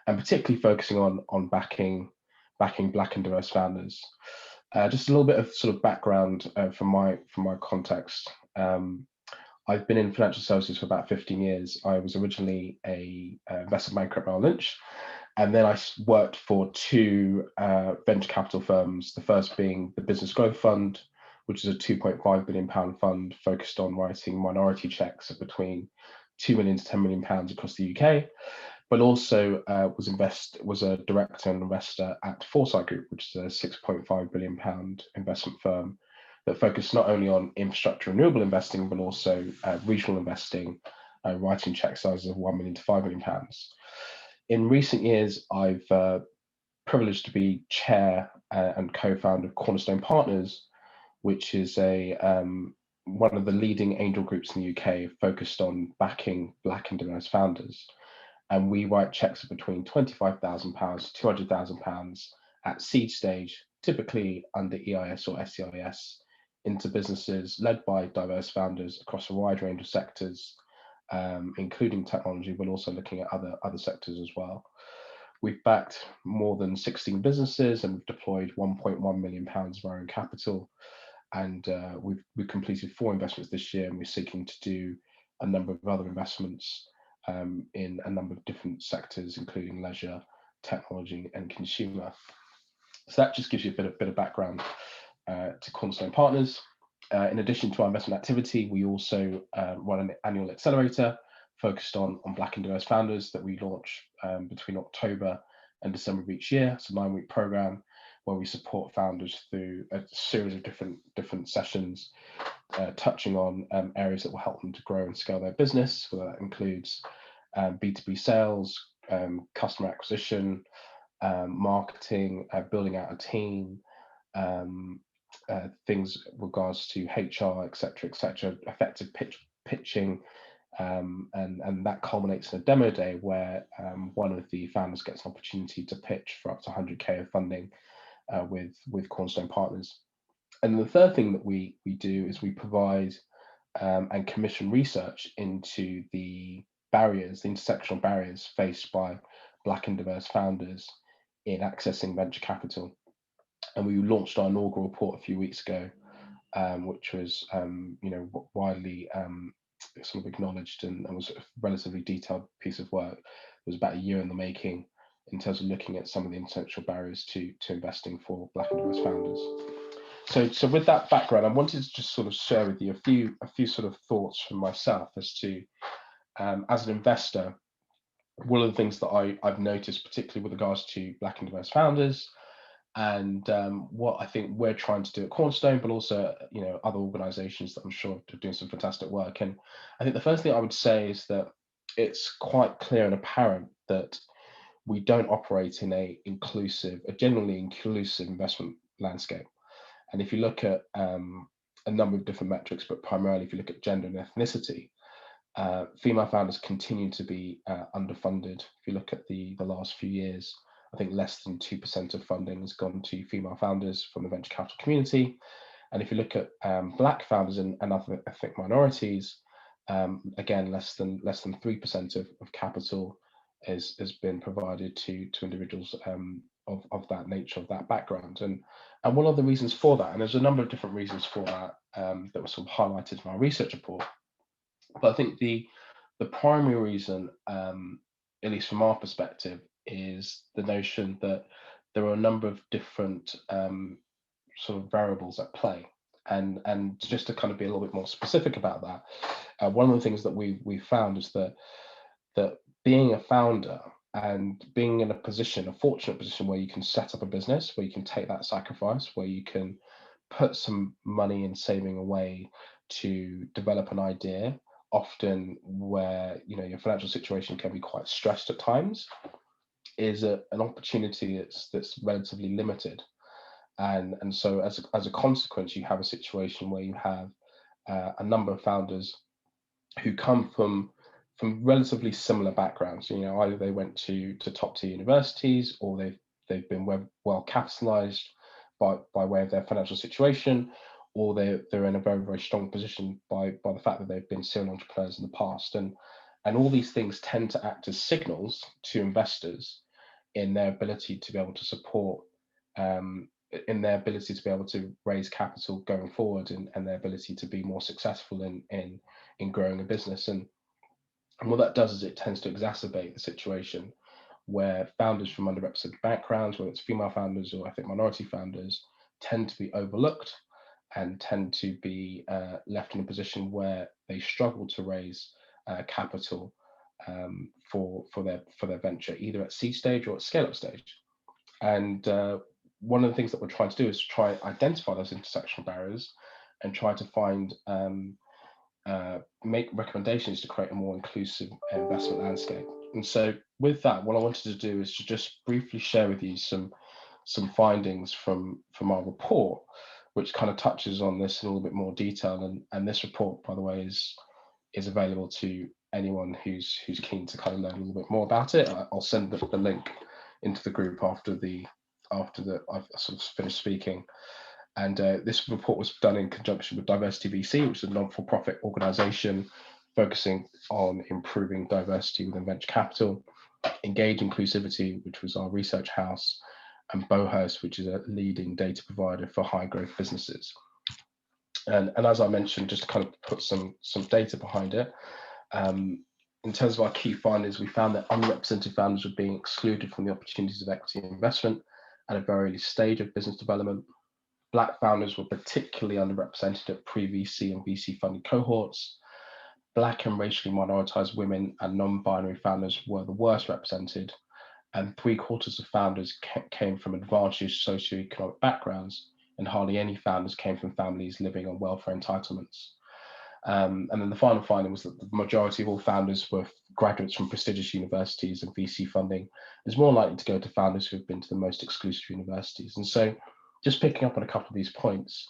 and particularly focusing on backing Black and diverse founders. Just a little bit of sort of background from my context. I've been in financial services for about 15 years. I was originally a investment banker at Merrill Lynch, and then I worked for two venture capital firms, the first being the Business Growth Fund, which is a £2.5 billion fund focused on writing minority checks of between £2 million to £10 million across the UK, but also was a director and investor at Foresight Group, which is a £6.5 billion investment firm that focused not only on infrastructure and renewable investing, but also regional investing, writing check sizes of £1 million to £5 million. In recent years, I've privileged to be chair and co-founder of Cornerstone Partners, which is one of the leading angel groups in the UK focused on backing Black and diverse founders. And we write checks of between £25,000 to £200,000 at seed stage, typically under EIS or SEIS, into businesses led by diverse founders across a wide range of sectors, including technology, but also looking at other sectors as well. We've backed more than 16 businesses and we've deployed £1.1 million of our own capital. And we've completed 4 investments this year, and we're seeking to do a number of other investments in a number of different sectors, including leisure, technology, and consumer. So that just gives you a bit of background to Cornerstone Partners. In addition to our investment activity, we also run an annual accelerator focused on Black and diverse founders that we launch between October and December of each year. It's a 9-week program where we support founders through a series of different sessions, touching on areas that will help them to grow and scale their business. So that includes B2B sales, customer acquisition, marketing, building out a team, things with regards to HR, etc., effective pitching, and that culminates in a demo day where one of the founders gets an opportunity to pitch for up to 100K of funding with Cornerstone Partners. And the third thing that we do is we provide and commission research into the barriers, the intersectional barriers faced by Black and diverse founders in accessing venture capital. And we launched our inaugural report a few weeks ago, which was widely sort of acknowledged and was a relatively detailed piece of work. It was about a year in the making in terms of looking at some of the essential barriers to investing for Black and diverse founders. So with that background, I wanted to just sort of share with you a few sort of thoughts from myself as to, as an investor, one of the things that I've noticed, particularly with regards to Black and diverse founders, and what I think we're trying to do at Cornerstone, but also other organisations that I'm sure are doing some fantastic work. And I think the first thing I would say is that it's quite clear and apparent that we don't operate in a genuinely inclusive investment landscape. And if you look at a number of different metrics, but primarily if you look at gender and ethnicity, female founders continue to be underfunded. If you look at the last few years, I think less than 2% of funding has gone to female founders from the venture capital community. And if you look at Black founders and other ethnic minorities, again, less than 3% of capital has been provided to individuals of that nature, of that background. And one of the reasons for that, and there's a number of different reasons for that that were sort of highlighted in our research report, but I think the primary reason, at least from our perspective, is the notion that there are a number of different sort of variables at play. And just to kind of be a little bit more specific about that, one of the things that we found is that being a founder and being in a fortunate position where you can set up a business, where you can take that sacrifice, where you can put some money and saving away to develop an idea, often where your financial situation can be quite stressed at times, is an opportunity that's relatively limited. And so as a consequence, you have a situation where you have a number of founders who come from relatively similar backgrounds. Either they went to top tier universities, or they've been well capitalized by way of their financial situation, or they're in a very, very strong position by the fact that they've been serial entrepreneurs in the past. And all these things tend to act as signals to investors in their ability to be able to support, in their ability to be able to raise capital going forward, and their ability to be more successful in growing a business. And what that does is it tends to exacerbate the situation where founders from underrepresented backgrounds, whether it's female founders or ethnic minority founders, tend to be overlooked and tend to be left in a position where they struggle to raise capital for their venture, either at seed stage or at scale-up stage. And one of the things that we're trying to do is try and identify those intersectional barriers and try to find make recommendations to create a more inclusive investment landscape. And so with that, what I wanted to do is to just briefly share with you some findings from our report, which kind of touches on this in a little bit more detail. And this report, by the way, is available to anyone who's keen to kind of learn a little bit more about it. I'll send the link into the group after I've sort of finished speaking. And this report was done in conjunction with Diversity VC, which is a non-for-profit organization focusing on improving diversity within venture capital, Engage Inclusivity, which was our research house, and Bohurst, which is a leading data provider for high growth businesses. And as I mentioned, just to kind of put some data behind it, in terms of our key findings, we found that underrepresented founders were being excluded from the opportunities of equity investment at a very early stage of business development. Black founders were particularly underrepresented at pre-VC and VC funded cohorts. Black and racially minoritized women and non-binary founders were the worst represented, and 3/4 of founders came from advantaged socioeconomic backgrounds, and hardly any founders came from families living on welfare entitlements. And then the final finding was that the majority of all founders were graduates from prestigious universities, and VC funding is more likely to go to founders who have been to the most exclusive universities. And so just picking up on a couple of these points,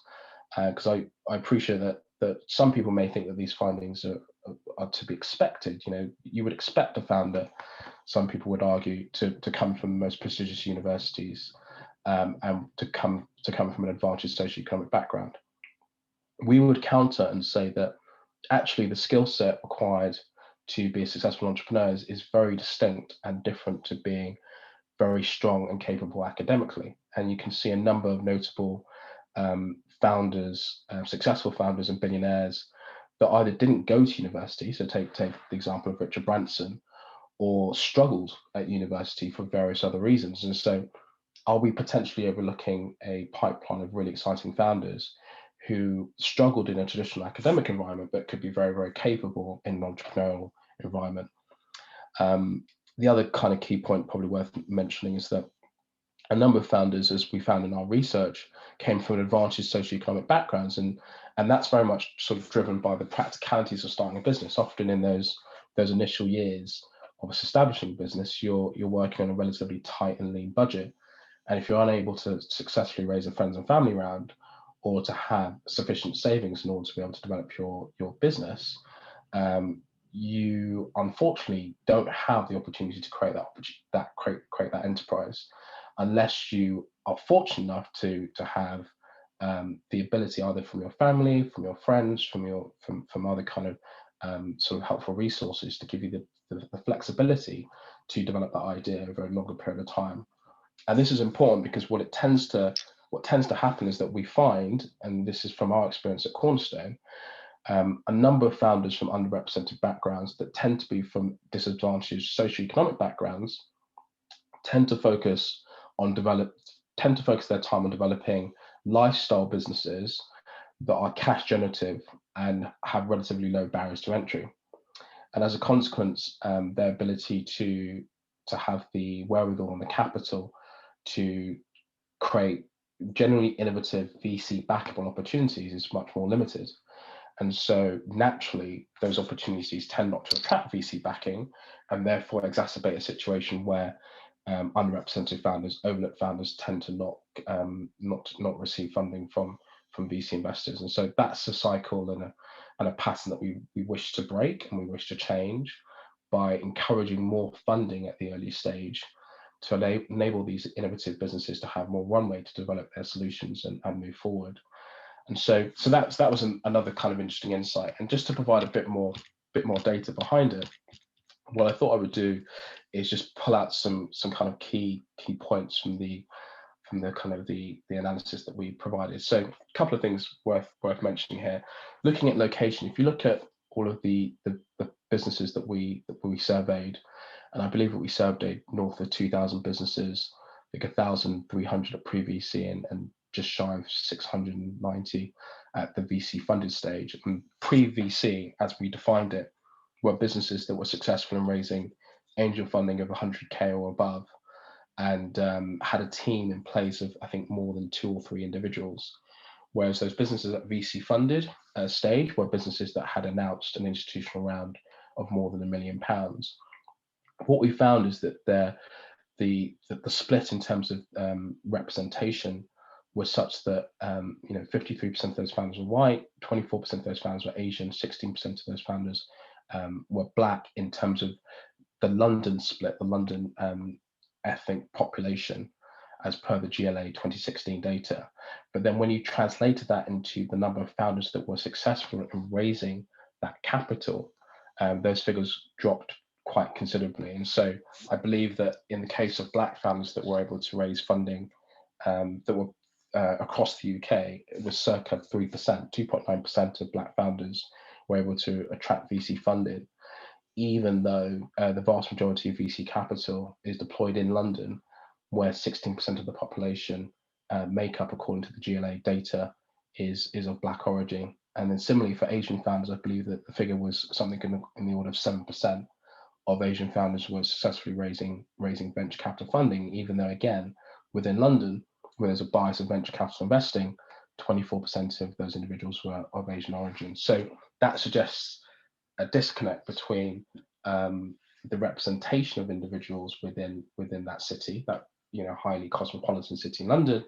because I appreciate that some people may think that these findings are to be expected. You know, you would expect a founder, some people would argue, to come from the most prestigious universities and to come from an advantaged socioeconomic background. We would counter and say that actually the skill set required to be a successful entrepreneur is very distinct and different to being very strong and capable academically. And you can see a number of notable founders, successful founders and billionaires that either didn't go to university, so take the example of Richard Branson, or struggled at university for various other reasons. And so are we potentially overlooking a pipeline of really exciting founders who struggled in a traditional academic environment, but could be very, very capable in an entrepreneurial environment? The other kind of key point probably worth mentioning is that a number of founders, as we found in our research, came from advantaged socioeconomic backgrounds, and that's very much sort of driven by the practicalities of starting a business. Often in those initial years of establishing a business, you're working on a relatively tight and lean budget, and if you're unable to successfully raise a friends and family round, or to have sufficient savings in order to be able to develop your business, you unfortunately don't have the opportunity to create that enterprise, unless you are fortunate enough to have the ability, either from your family, from your friends, from other kind of sort of helpful resources, to give you the flexibility to develop that idea over a longer period of time. And this is important because what tends to happen is that we find, and this is from our experience at Cornerstone, a number of founders from underrepresented backgrounds that tend to be from disadvantaged socioeconomic backgrounds tend to focus their time on developing lifestyle businesses that are cash generative and have relatively low barriers to entry. And as a consequence, their ability to have the wherewithal and the capital to create generally innovative VC backable opportunities is much more limited. And so naturally, those opportunities tend not to attract VC backing, and therefore exacerbate a situation where underrepresented founders, overlooked founders, tend to not receive funding from VC investors. And so that's a cycle and a pattern that we wish to break, and we wish to change by encouraging more funding at the early stage to enable these innovative businesses to have more runway to develop their solutions and move forward. And so that was another kind of interesting insight. And just to provide a bit more data behind it, what I thought I would do is just pull out some kind of key points from the kind of the analysis that we provided. So a couple of things worth mentioning here. Looking at location, if you look at all of the businesses that we surveyed, and I believe that we surveyed north of 2,000 businesses, like 1,300 at pre-VC and just shy of 690 at the VC funded stage. And pre-VC, as we defined it, were businesses that were successful in raising angel funding of 100K or above, and had a team in place of, I think, more than 2 or 3 individuals. Whereas those businesses at VC funded stage were businesses that had announced an institutional round of more than £1 million. What we found is that the split in terms of representation was such that 53% of those founders were white, 24% of those founders were Asian, 16% of those founders were Black in terms of the London split, the London ethnic population, as per the GLA 2016 data. But then when you translated that into the number of founders that were successful in raising that capital, those figures dropped quite considerably. And so I believe that in the case of Black founders that were able to raise funding that were across the UK, it was circa 3%, 2.9% of Black founders were able to attract VC funding, even though the vast majority of VC capital is deployed in London, where 16% of the population makeup, according to the GLA data, is of Black origin. And then similarly for Asian founders, I believe that the figure was something in the order of 7% of Asian founders were successfully raising venture capital funding, even though, again, within London, where there's a bias of venture capital investing, 24% of those individuals were of Asian origin. So that suggests a disconnect between the representation of individuals within that city, that highly cosmopolitan city in London,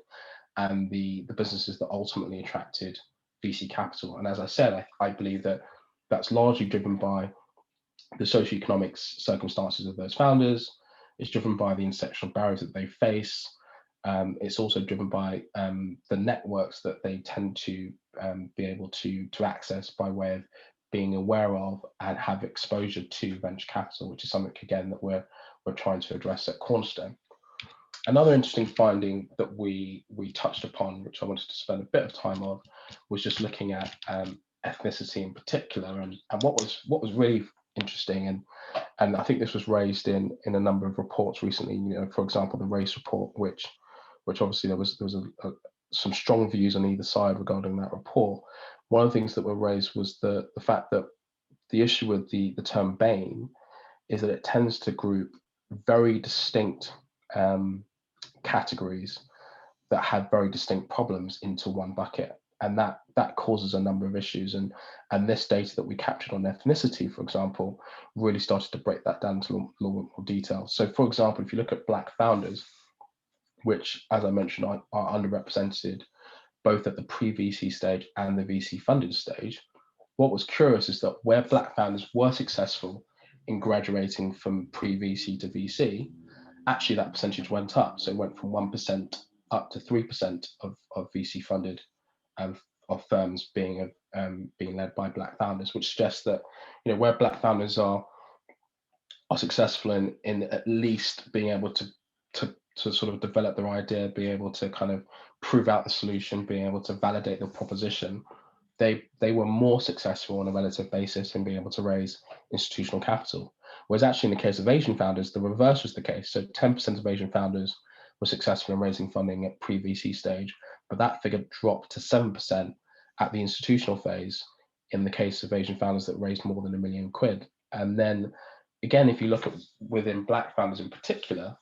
and the businesses that ultimately attracted VC capital. And as I said, I believe that that's largely driven by the socioeconomic circumstances of those founders. It's driven by the intersectional barriers that they face. It's also driven by the networks that they tend to be able to access by way of being aware of and have exposure to venture capital, which is something, again, that we're trying to address at Cornerstone. Another interesting finding that we touched upon, which I wanted to spend a bit of time on, was just looking at ethnicity in particular, and what was really interesting, and I think this was raised in a number of reports recently. For example, the race report, which obviously there was some strong views on either side regarding that report. One of the things that were raised was the fact that the issue with the term BAME is that it tends to group very distinct categories that have very distinct problems into one bucket, and that causes a number of issues. And this data that we captured on ethnicity, for example, really started to break that down to a little more detail. So, for example, if you look at Black founders, which, as I mentioned, are underrepresented both at the pre-VC stage and the VC funded stage, what was curious is that where Black founders were successful in graduating from pre-VC to VC, actually that percentage went up. So it went from 1% up to 3% of VC funded of firms being led by Black founders, which suggests that where Black founders are successful in at least being able to sort of develop their idea, be able to kind of prove out the solution, being able to validate the proposition, they were more successful on a relative basis in being able to raise institutional capital. Whereas actually in the case of Asian founders, the reverse was the case. So 10% of Asian founders were successful in raising funding at pre-VC stage, but that figure dropped to 7% at the institutional phase in the case of Asian founders that raised more than £1 million. And then again, if you look at within Black founders in particular,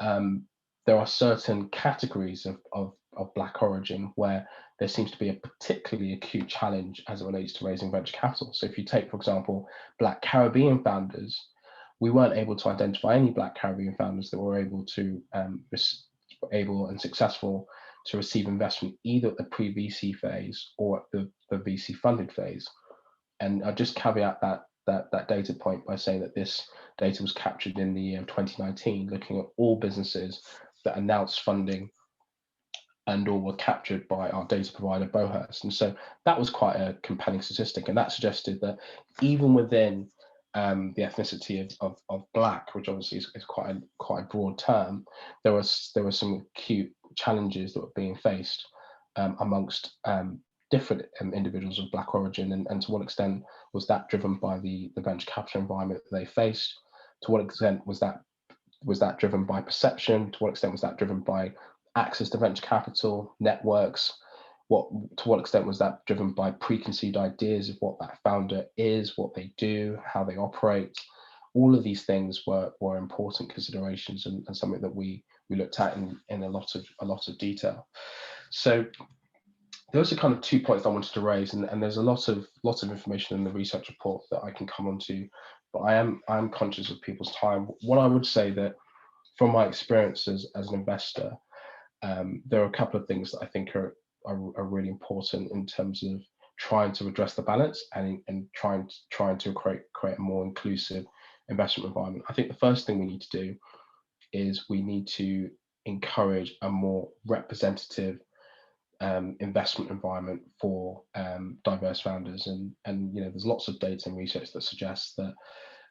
there are certain categories of Black origin where there seems to be a particularly acute challenge as it relates to raising venture capital. So if you take, for example, Black Caribbean founders, we weren't able to identify any Black Caribbean founders that were able and successful to receive investment either at the pre-VC phase or at the VC funded phase. And I just caveat that data point by saying that this data was captured in the year of 2019, looking at all businesses that announced funding and or were captured by our data provider Bohurst. And so that was quite a compelling statistic, and that suggested that even within the ethnicity of Black, which obviously is quite a broad term, there were some acute challenges that were being faced amongst different individuals of Black origin, and to what extent was that driven by the venture capital environment that they faced? To what extent was that driven by perception? To what extent was that driven by access to venture capital, networks? To what extent was that driven by preconceived ideas of what that founder is, what they do, how they operate? All of these things were important considerations and something that we looked at in a lot of detail. So those are kind of 2 points I wanted to raise, and there's a lot of information in the research report that I can come on to, but I am conscious of people's time. What I would say that from my experience as an investor, there are a couple of things that I think are really important in terms of trying to address the balance and trying to create a more inclusive investment environment. I think the first thing we need to do is we need to encourage a more representative investment environment for diverse founders, and there's lots of data and research that suggests that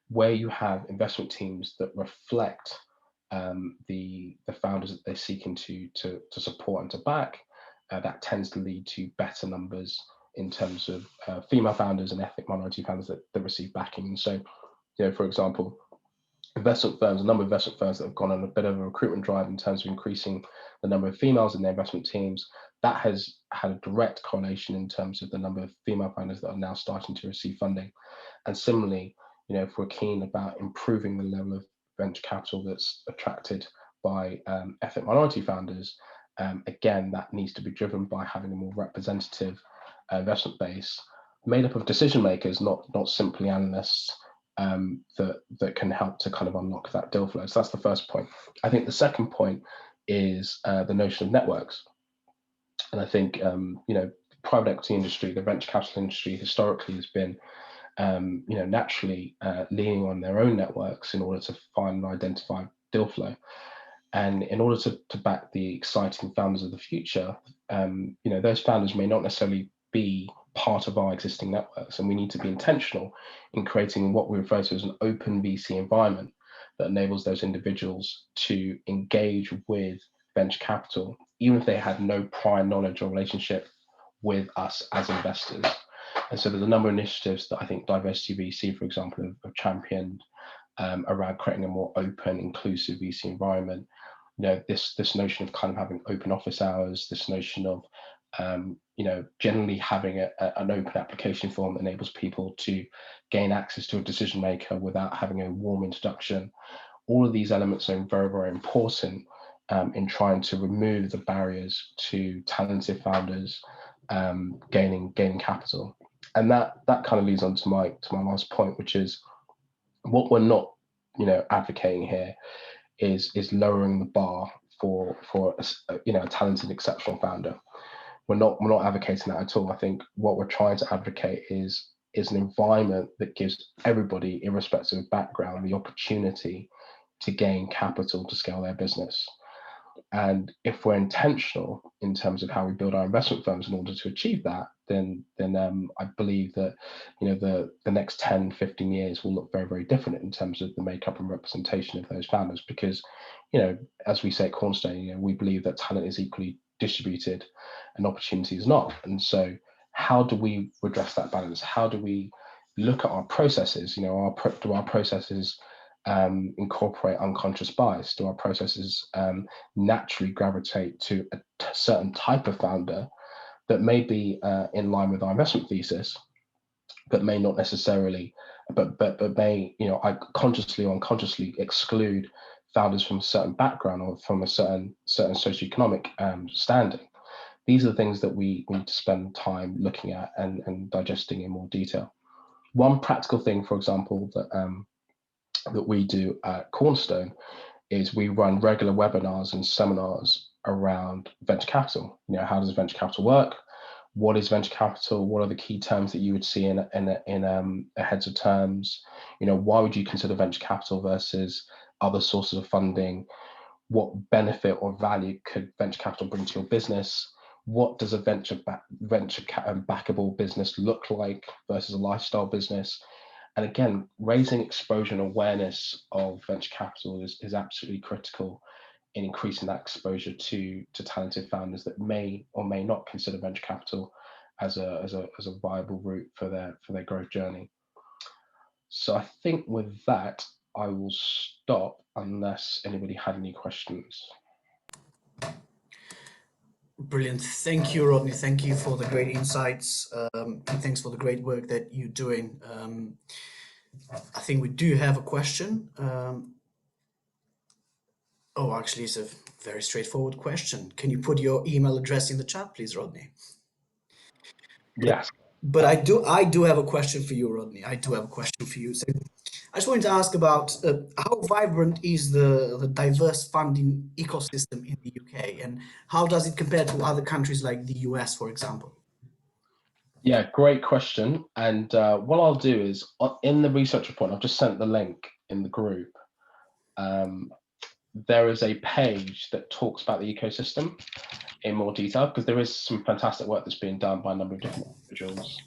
where you have investment teams that reflect the founders that they're seeking to support and to back, that tends to lead to better numbers in terms of female founders and ethnic minority founders that receive backing. And so, for example, investment firms, a number of investment firms that have gone on a bit of a recruitment drive in terms of increasing the number of females in their investment teams. That has had a direct correlation in terms of the number of female founders that are now starting to receive funding. And similarly, you know, if we're keen about improving the level of venture capital that's attracted by ethnic minority founders, again, that needs to be driven by having a more representative investment base made up of decision makers, not simply analysts, that can help to kind of unlock that deal flow. So that's the first point. I think the second point is the notion of networks. And I think, you know, private equity industry, the venture capital industry historically has been, you know, naturally leaning on their own networks in order to find and identify deal flow. And in order to back the exciting founders of the future, you know, those founders may not necessarily be part of our existing networks, and we need to be intentional in creating what we refer to as an open VC environment that enables those individuals to engage with venture capital, even if they had no prior knowledge or relationship with us as investors. And so there's a number of initiatives that I think Diversity VC, for example, have championed around creating a more open, inclusive VC environment. You know, this notion of kind of having open office hours, this notion of you know, generally having an open application form that enables people to gain access to a decision maker without having a warm introduction. All of these elements are very, very important in trying to remove the barriers to talented founders gaining capital. And that kind of leads on to my last point, which is what we're not, you know, advocating here is lowering the bar for a, you know, a talented, exceptional founder. We're not advocating that at all. I think what we're trying to advocate is an environment that gives everybody, irrespective of background, the opportunity to gain capital to scale their business. And if we're intentional in terms of how we build our investment firms in order to achieve that, then I believe that, you know, the next 10, 15 years will look very, very different in terms of the makeup and representation of those founders. Because, you know, as we say at Cornerstone, you know, we believe that talent is equally distributed and opportunity is not. And so how do we redress that balance? How do we look at our processes? You know, do our processes incorporate unconscious bias? Do our processes naturally gravitate to a certain type of founder that may be in line with our investment thesis, but may not necessarily, but may, you know, I consciously or unconsciously exclude founders from a certain background or from a certain socioeconomic standing? These are the things that we need to spend time looking at and digesting in more detail. One practical thing, for example, that we do at Cornerstone is we run regular webinars and seminars around venture capital. You know, how does venture capital work? What is venture capital? What are the key terms that you would see in a heads of terms? You know, why would you consider venture capital versus other sources of funding? What benefit or value could venture capital bring to your business? What does a venture backable business look like versus a lifestyle business? And again, raising exposure and awareness of venture capital is absolutely critical in increasing that exposure to talented founders that may or may not consider venture capital as a viable route for their growth journey. So I think with that, I will stop unless anybody had any questions. Brilliant. Thank you, Rodney. Thank you for the great insights. And thanks for the great work that you're doing. I think we do have a question. Oh, actually, it's a very straightforward question. Can you put your email address in the chat, please, Rodney? Yes. But I do have a question for you, Rodney. I do have a question for you. So I just wanted to ask about how vibrant is the diverse funding ecosystem in the UK, and how does it compare to other countries like the US, for example? Yeah, great question. And what I'll do is in the research report, I've just sent the link in the group. There is a page that talks about the ecosystem in more detail, because there is some fantastic work that's being done by a number of different individuals.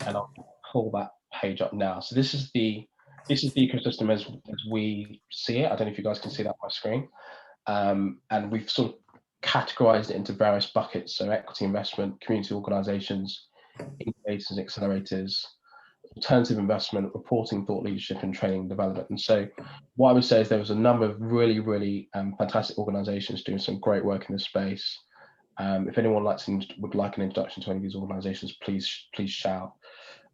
And I'll pull that page up now. So this is the ecosystem as we see it. I don't know if you guys can see that on my screen. And we've sort of categorized it into various buckets. So equity investment, community organizations, incubators and accelerators, alternative investment, reporting, thought leadership, and training and development. And so what I would say is there was a number of really fantastic organizations doing some great work in this space. If anyone would like an introduction to any of these organizations, please shout.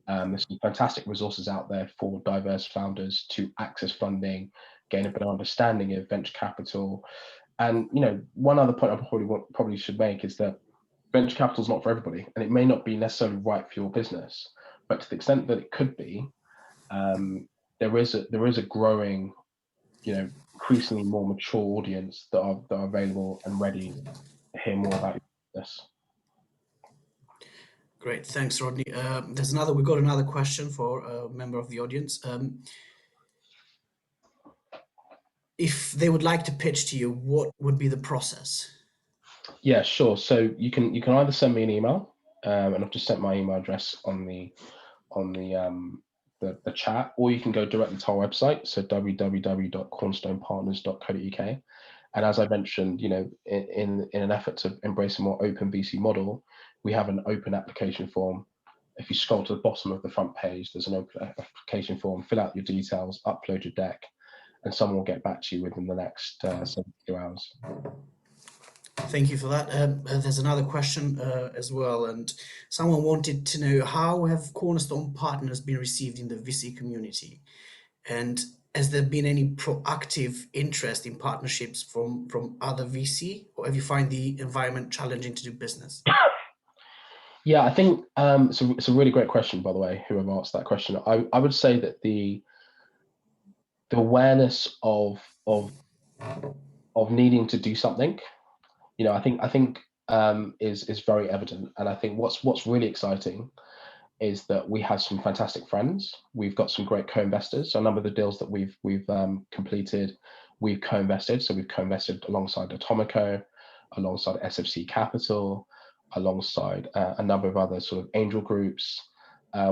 There's some fantastic resources out there for diverse founders to access funding, gain a better understanding of venture capital. And one other point I probably should make is that venture capital is not for everybody, and it may not be necessarily right for your business, but to the extent that it could be, there is a growing, increasingly more mature audience that are available and ready to hear more about your business. Great, thanks, Rodney. We got another question for a member of the audience. If they would like to pitch to you, what would be the process? Yeah, sure. So you can either send me an email, and I've just sent my email address on the chat, or you can go directly to our website, so www.cornerstonepartners.co.uk. And as I mentioned, in an effort to embrace a more open VC model, we have an open application form. If you scroll to the bottom of the front page, there's an open application form. Fill out your details, upload your deck, and someone will get back to you within the next 72 hours. Thank you for that. There's another question as well, and someone wanted to know, how have Cornerstone Partners been received in the VC community, and has there been any proactive interest in partnerships from other VC, or have you find the environment challenging to do business? Yeah, I think it's a really great question, by the way, whoever asked that question. I would say that the awareness of needing to do something, I think is very evident. And I think what's really exciting is that we have some fantastic friends. We've got some great co-investors. So a number of the deals that we've completed, we've co-invested. So we've co-invested alongside Atomico, alongside SFC Capital, alongside a number of other sort of angel groups.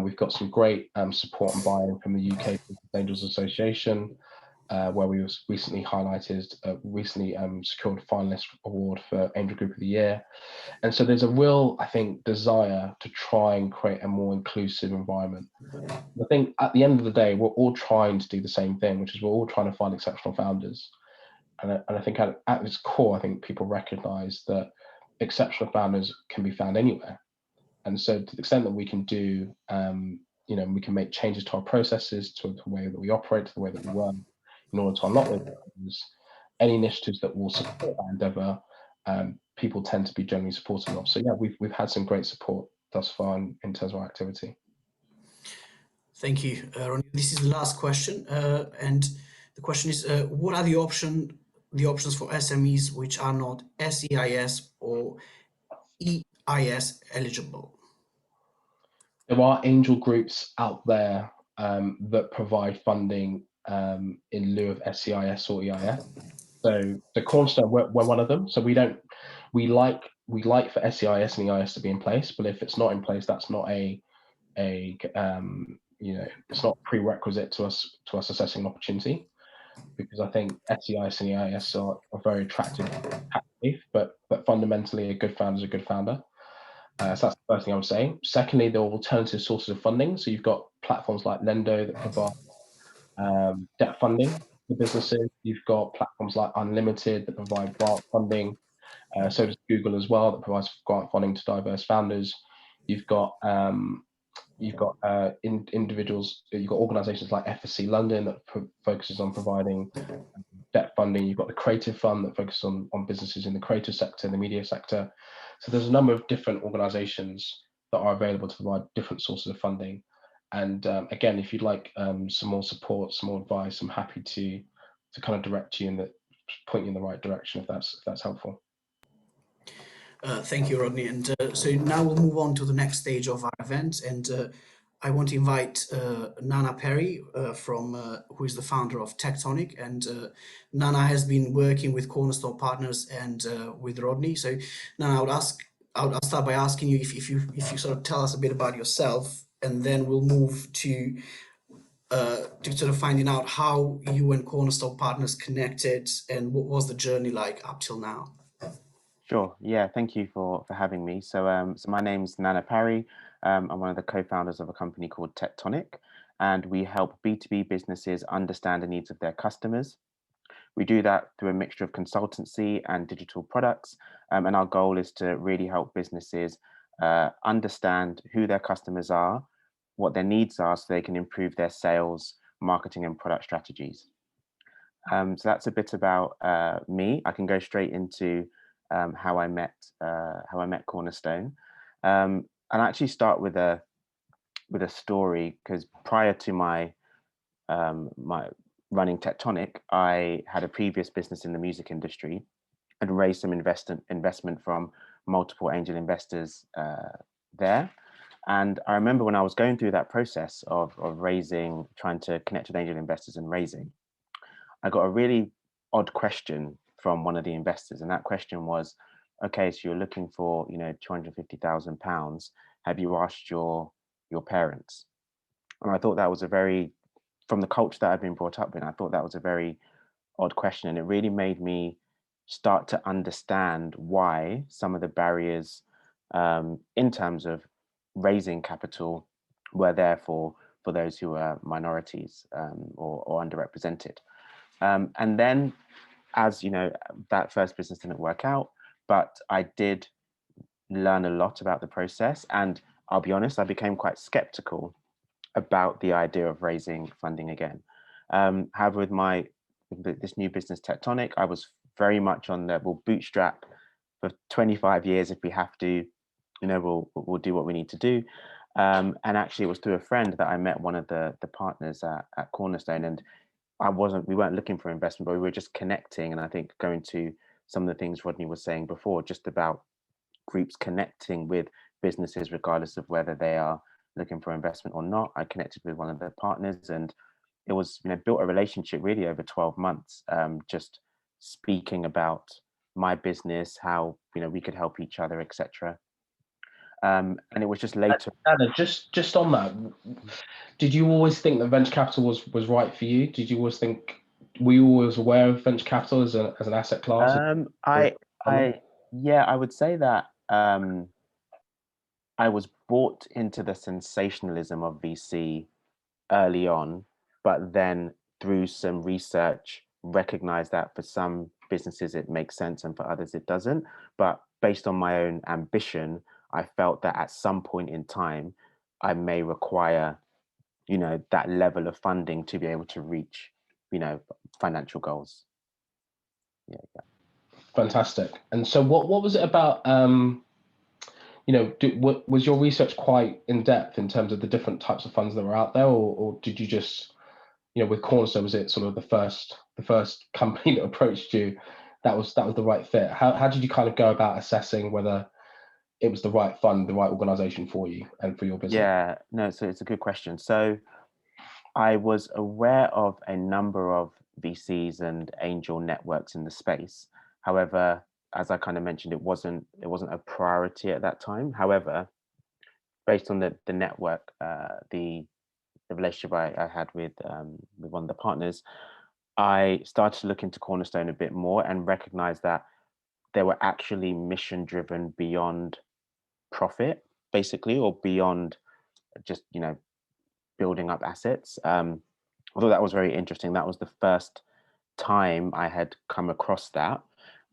We've got some great support and buy-in from the UK Angels Association, where we was recently secured a finalist award for Angel Group of the Year. And so there's a real, I think, desire to try and create a more inclusive environment. I think at the end of the day, we're all trying to do the same thing, which is we're all trying to find exceptional founders. And I think at its core, I think people recognize that exceptional founders can be found anywhere. And so to the extent that we can do, we can make changes to our processes, to the way that we operate, to the way that we run, in order to unlock those, any initiatives that will support that endeavor, people tend to be generally supportive of. So yeah, we've had some great support thus far in terms of our activity. Thank you, Ronnie. This is the last question, and the question is, what are the options for SMEs which are not SEIS or EIS eligible? There are angel groups out there that provide funding in lieu of SEIS or EIS. So the Cornerstone, we're one of them. So we like for SEIS and EIS to be in place, but if it's not in place, that's not it's not prerequisite to us assessing an opportunity, because I think SEIS and EIS are very attractive, but fundamentally a good founder is a good founder. So that's the first thing I would say. Secondly, there are alternative sources of funding. So you've got platforms like Lendo that provide debt funding for businesses. You've got platforms like Unlimited that provide grant funding. So does Google as well, that provides grant funding to diverse founders. You've got individuals. You've got organisations like FSC London that focuses on providing debt funding. You've got the Creative Fund that focuses on businesses in the creative sector, the media sector. So there's a number of different organisations that are available to provide different sources of funding. And again, if you'd like some more support, some more advice, I'm happy to kind of direct you point you in the right direction if that's helpful. Thank you, Rodney. And so now we'll move on to the next stage of our event, and I want to invite Nana Perry who is the founder of Tectonic, and Nana has been working with Cornerstone Partners and with Rodney. So Nana, I'll start by asking you if you sort of tell us a bit about yourself, and then we'll move to sort of finding out how you and Cornerstone Partners connected and what was the journey like up till now. Sure. Yeah. Thank you for having me. So, so my name's Nana Parry. I'm one of the co-founders of a company called Tectonic. and we help B2B businesses understand the needs of their customers. We do that through a mixture of consultancy and digital products, and our goal is to really help businesses understand who their customers are, what their needs are, so they can improve their sales, marketing, and product strategies. So that's a bit about me. I can go straight into how I met Cornerstone. I'll actually start with a story, because prior to my running Tectonic, I had a previous business in the music industry and raised some investment from multiple angel investors there. And I remember when I was going through that process of raising, trying to connect with angel investors and raising, I got a really odd question from one of the investors. And that question was, okay, so you're looking for, £250,000. Have you asked your parents? And I thought that was a very, from the culture that I've been brought up in, I thought that was a very odd question. And it really made me start to understand why some of the barriers in terms of raising capital were there for those who are minorities or underrepresented. And then, as you know, that first business didn't work out, but I did learn a lot about the process. And I'll be honest, I became quite skeptical about the idea of raising funding again. However, with this new business Tectonic, I was very much on the, we'll bootstrap for 25 years if we have to, we'll do what we need to do. And actually it was through a friend that I met one of the partners at Cornerstone, and we weren't looking for investment, but we were just connecting. And I think going to some of the things Rodney was saying before, just about groups connecting with businesses, regardless of whether they are looking for investment or not. I connected with one of the partners, and it was, built a relationship really over 12 months, just speaking about my business, how, we could help each other, etc. And it was just later. Anna, just on that, did you always think that venture capital was right for you? Did you always think, were you always aware of venture capital as an asset class? I would say that I was bought into the sensationalism of VC early on, but then through some research, recognized that for some businesses it makes sense and for others it doesn't. But based on my own ambition, I felt that at some point in time, I may require, that level of funding to be able to reach, financial goals. Yeah. Fantastic. And so what was it about, was your research quite in depth in terms of the different types of funds that were out there, or did you just, with Cornerstone, was it sort of the first company that approached you that was the right fit? How did you kind of go about assessing whether it was the right fund, the right organization for you and for your business? Yeah, no, so it's a good question. So I was aware of a number of VCs and angel networks in the space. However, as I kind of mentioned, it wasn't a priority at that time. However, based on the network, the relationship I had with one of the partners, I started to look into Cornerstone a bit more and recognized that they were actually mission driven beyond profit, basically, or beyond just, building up assets. Although that was very interesting. That was the first time I had come across that.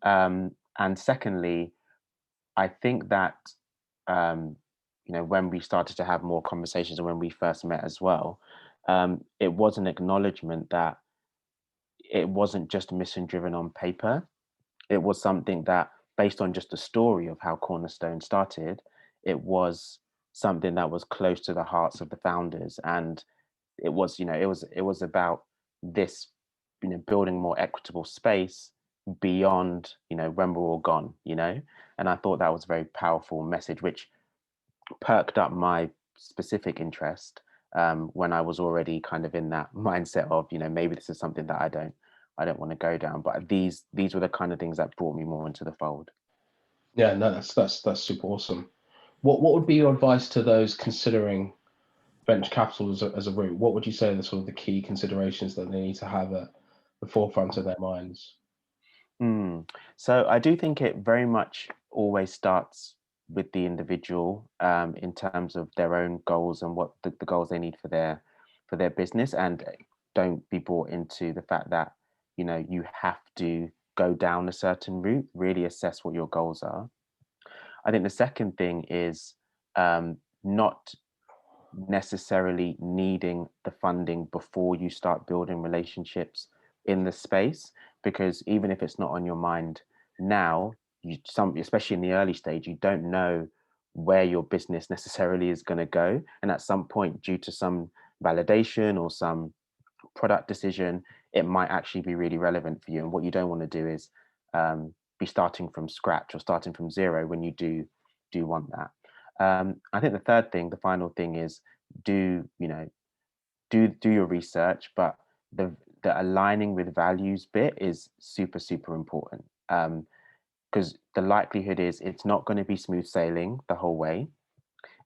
And secondly, I think that, when we started to have more conversations and when we first met as well, it was an acknowledgement that it wasn't just mission driven on paper. It was something that, based on just the story of how Cornerstone started, it was something that was close to the hearts of the founders. And it was, it was about this, building more equitable space beyond, when we're all gone, and I thought that was a very powerful message, which perked up my specific interest when I was already kind of in that mindset of, maybe this is something that I don't want to go down. But these were the kind of things that brought me more into the fold. Yeah, no, that's super awesome. What would be your advice to those considering venture capital as a route? What would you say are the sort of the key considerations that they need to have at the forefront of their minds? So I do think it very much always starts with the individual in terms of their own goals and what the goals they need for their for their business, and don't be brought into the fact that, you know, you have to go down a certain route. Really assess what your goals are. I think the second thing is not necessarily needing the funding before you start building relationships in the space, because even if it's not on your mind now, especially in the early stage, you don't know where your business necessarily is going to go, and at some point, due to some validation or some product decision, it might actually be really relevant for you. And what you don't want to do is be starting from scratch or starting from zero when you do want that. I think the final thing is do your research, but the aligning with values bit is super important, because the likelihood is it's not going to be smooth sailing the whole way,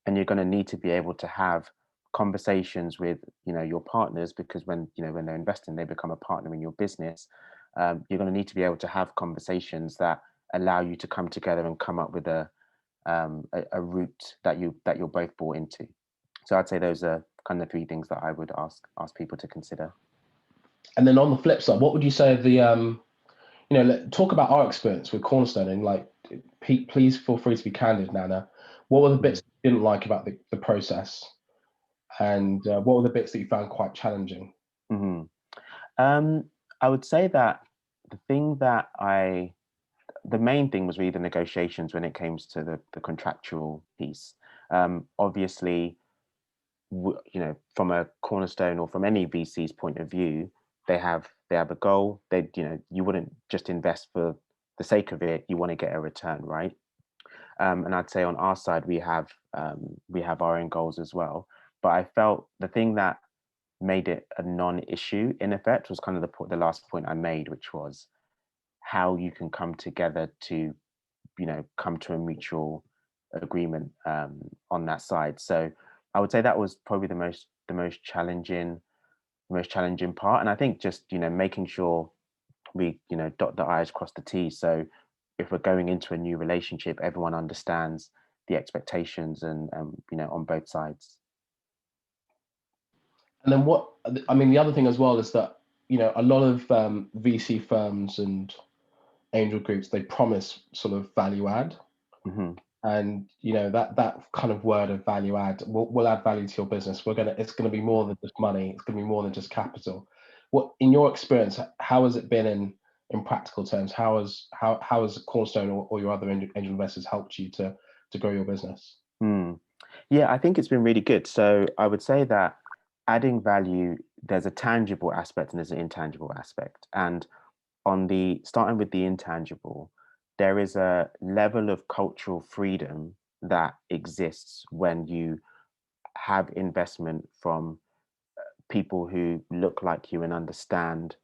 and you're going to need to be able to have conversations with, you know, your partners, because when they're investing, they become a partner in your business. You're going to need to be able to have conversations that allow you to come together and come up with a route that you're both bought into. So I'd say those are kind of three things that I would ask people to consider. And then on the flip side, what would you say the talk about our experience with Cornerstone, and like, please feel free to be candid, Nana. What were the bits you didn't like about the process, and what were the bits that you found quite challenging? Mm-hmm. I would say that the main thing was really the negotiations when it comes to the contractual piece. Obviously, from a Cornerstone or from any VC's point of view, they have a goal. You wouldn't just invest for the sake of it. You want to get a return, right? And I'd say on our side, we have our own goals as well. But I felt the thing that made it a non-issue in effect was kind of the last point I made, which was how you can come together to, come to a mutual agreement on that side. So I would say that was probably the most challenging part. And I think just, making sure we, dot the I's, cross the T's. So if we're going into a new relationship, everyone understands the expectations and on both sides. And then the other thing as well is that, a lot of VC firms and angel groups, they promise sort of value add. Mm-hmm. And that kind of word of value add will add value to your business. It's going to be more than just money. It's going to be more than just capital. What, in your experience, how has it been in practical terms? How has Cornerstone or your other angel investors helped you to grow your business? Yeah, I think it's been really good. So I would say that adding value, there's a tangible aspect and there's an intangible aspect. And starting with the intangible, there is a level of cultural freedom that exists when you have investment from people who look like you and understand,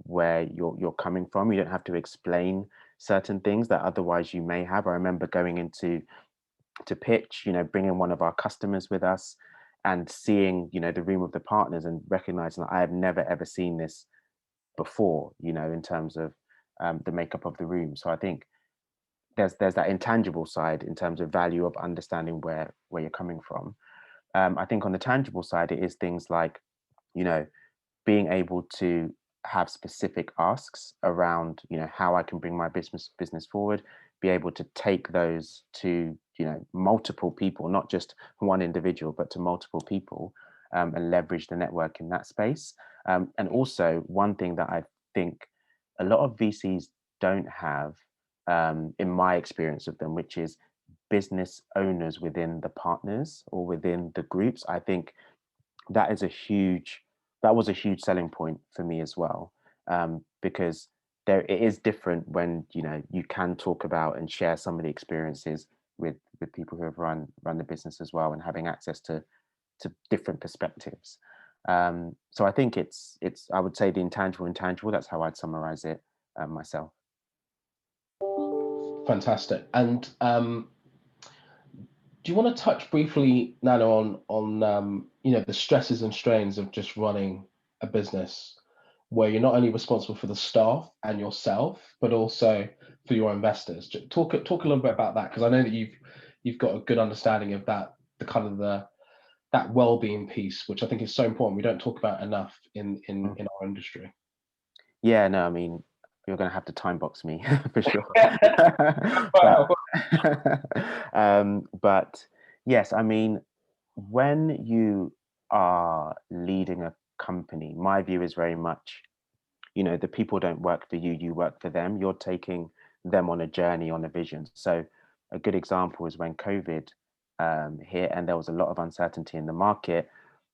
where you're coming from. You don't have to explain certain things that otherwise you may have. I remember going into to pitch, bringing one of our customers with us and seeing, the room of the partners and recognizing that I have never ever seen this before, in terms of the makeup of the room. So I think there's that intangible side in terms of value of understanding where you're coming from. I think on the tangible side, it is things like, being able to have specific asks around, how I can bring my business forward, be able to take those to, multiple people, not just one individual, but to multiple people, and leverage the network in that space. And also one thing that I think a lot of VCs don't have, in my experience of them, which is business owners within the partners or within the groups. I think that was a huge selling point for me as well, because it is different when you can talk about and share some of the experiences with people who have run the business as well, and having access to different perspectives. So I think it's I would say the intangible. That's how I'd summarize it myself. Fantastic. And do you want to touch briefly, Nana, on the stresses and strains of just running a business where you're not only responsible for the staff and yourself, but also for your investors? Talk a little bit about that, because I know that you've got a good understanding of that, the kind of the that well-being piece, which I think is so important. We don't talk about enough in our industry. Yeah, no, I mean, you're going to have to time box me for sure. But yes, I mean, when you are leading a company, my view is very much, you know, the people don't work for you, you work for them. You're taking them on a journey, on a vision. So a good example is when COVID hit and there was a lot of uncertainty in the market.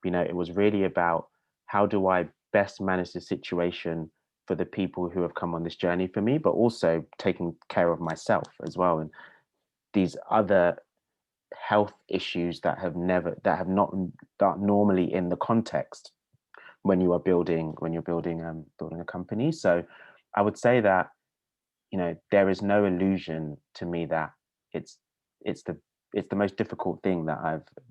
You know, it was really about how do I best manage the situation for the people who have come on this journey for me, but also taking care of myself as well. And these other health issues that have not normally in the context when you are building building a company. So I would say that, you know, there is no illusion to me that it's the most difficult thing that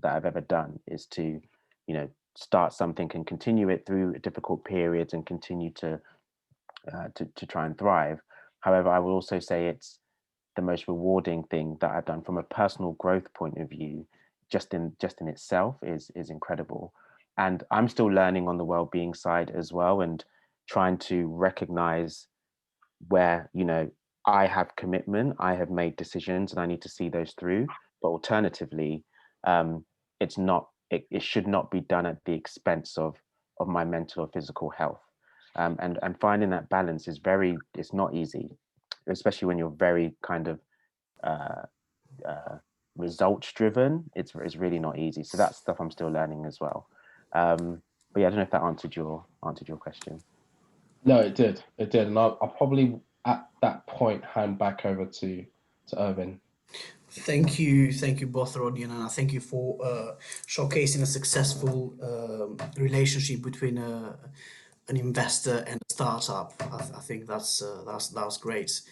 I've ever done, is to, you know, start something and continue it through difficult periods and continue to try and thrive. However, I will also say it's the most rewarding thing that I've done from a personal growth point of view. Just in itself is incredible. And I'm still learning on the well-being side as well, and trying to recognize where, you know, I have commitment, I have made decisions, and I need to see those through. But alternatively, it should not be done at the expense of my mental or physical health. And finding that balance it's not easy, especially when you're very kind of results driven. It's really not easy. So that's stuff I'm still learning as well. But yeah, I don't know if that answered your question. No, it did, and I'll probably at that point hand back over to Irvin. Thank you both, Rodney and Anna. Thank you for showcasing a successful relationship between an investor and a startup. I think that's great.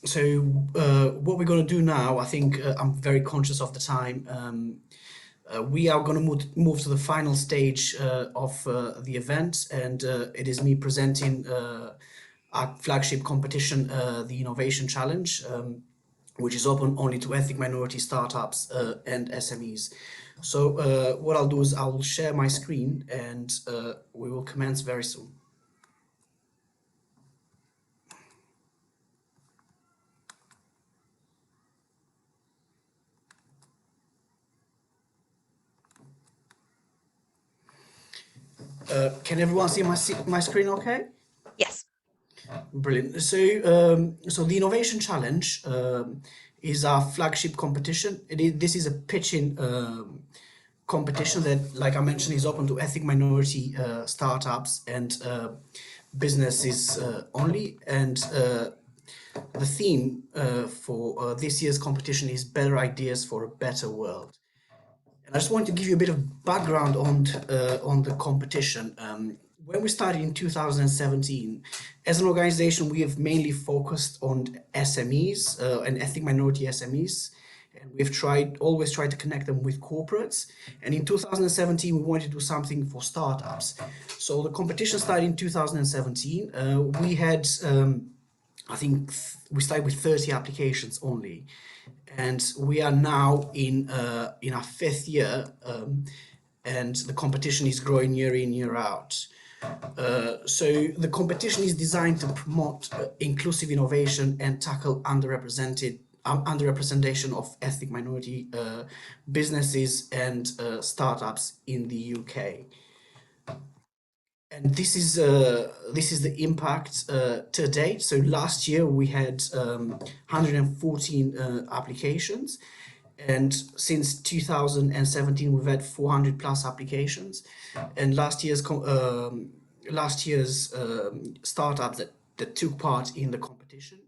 So what we're going to do now, I think I'm very conscious of the time. We are going to move to the final stage of the event, and it is me presenting our flagship competition, the Innovation Challenge, which is open only to ethnic minority startups and SMEs. So what I'll do is I'll share my screen, and we will commence very soon. Can everyone see my screen okay? Yes. Brilliant. So, so the Innovation Challenge is our flagship competition. This is a pitching competition that, like I mentioned, is open to ethnic minority startups and businesses only. And the theme for this year's competition is Better Ideas for a Better World. I just want to give you a bit of background on the competition. When we started in 2017, as an organization, we have mainly focused on SMEs and ethnic minority SMEs, and we've always tried to connect them with corporates. And in 2017, we wanted to do something for startups. So the competition started in 2017. We had, I think, we started with 30 applications only. And we are now in our fifth year, and the competition is growing year in, year out. So the competition is designed to promote inclusive innovation and tackle underrepresentation of ethnic minority businesses and startups in the UK. And this is the impact to date. So last year we had 114 applications, and since 2017 we've had 400 plus applications. And last year's startups that took part in the competition,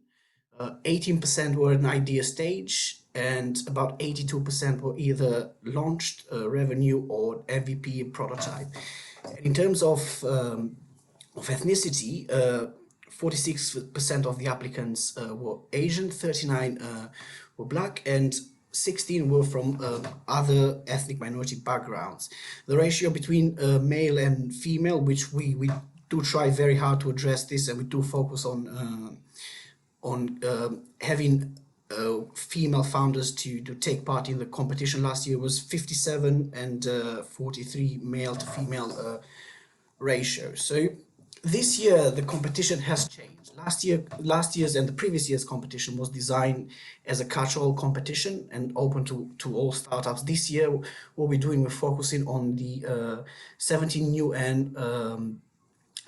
18% were in idea stage, and about 82% were either launched, revenue, or MVP prototype. In terms of ethnicity, 46% of the applicants were Asian, 39 were Black, and 16 were from other ethnic minority backgrounds. The ratio between male and female, which we do try very hard to address this, and we do focus on having female founders to take part in the competition. Last year was 57 and 43 male to female ratio. So this year the competition has changed. Last year's and the previous year's competition was designed as a catch-all competition and open to all startups. This year, what we're doing, we're focusing on the 17 UN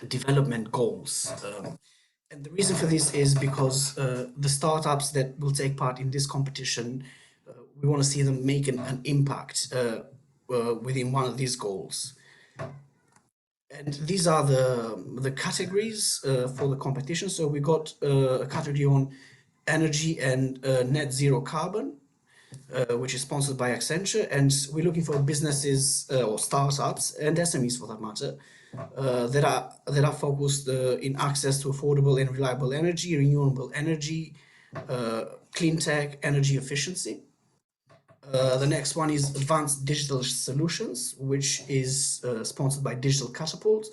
development goals. And the reason for this is because the startups that will take part in this competition, we want to see them make an impact within one of these goals. And these are the categories for the competition. So we got a category on energy and net zero carbon, which is sponsored by Accenture. And we're looking for businesses or startups and SMEs for that matter that are focused in access to affordable and reliable energy, renewable energy, clean tech, energy efficiency. The next one is Advanced Digital Solutions, which is sponsored by Digital Catapult.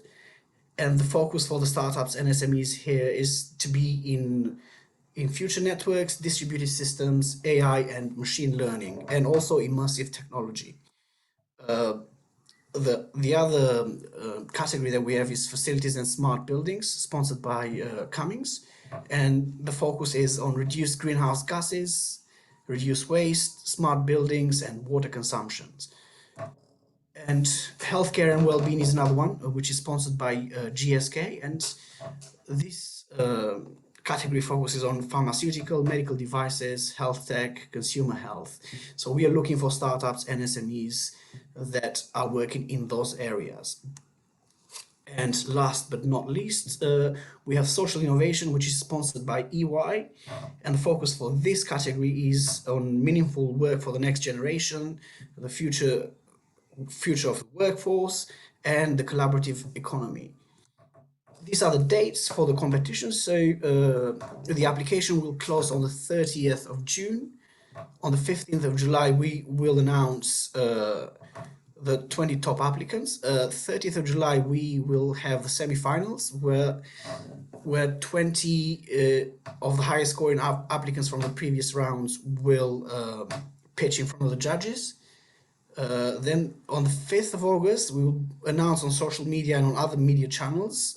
And the focus for the startups and SMEs here is to be in future networks, distributed systems, AI and machine learning, and also immersive technology. The other category that we have is Facilities and Smart Buildings, sponsored by Cummins. And the focus is on reduced greenhouse gases, reduce waste, smart buildings, and water consumptions. And healthcare and well-being is another one, which is sponsored by GSK. And this category focuses on pharmaceutical, medical devices, health tech, consumer health. So we are looking for startups and SMEs that are working in those areas. And last but not least, we have social innovation, which is sponsored by EY. And the focus for this category is on meaningful work for the next generation, the future of the workforce, and the collaborative economy. These are the dates for the competition. So the application will close on the 30th of June. On the 15th of July, we will announce the 20 top applicants. 30th of July, we will have the semifinals where 20 of the highest scoring applicants from the previous rounds will pitch in front of the judges. Then on the 5th of August, we will announce on social media and on other media channels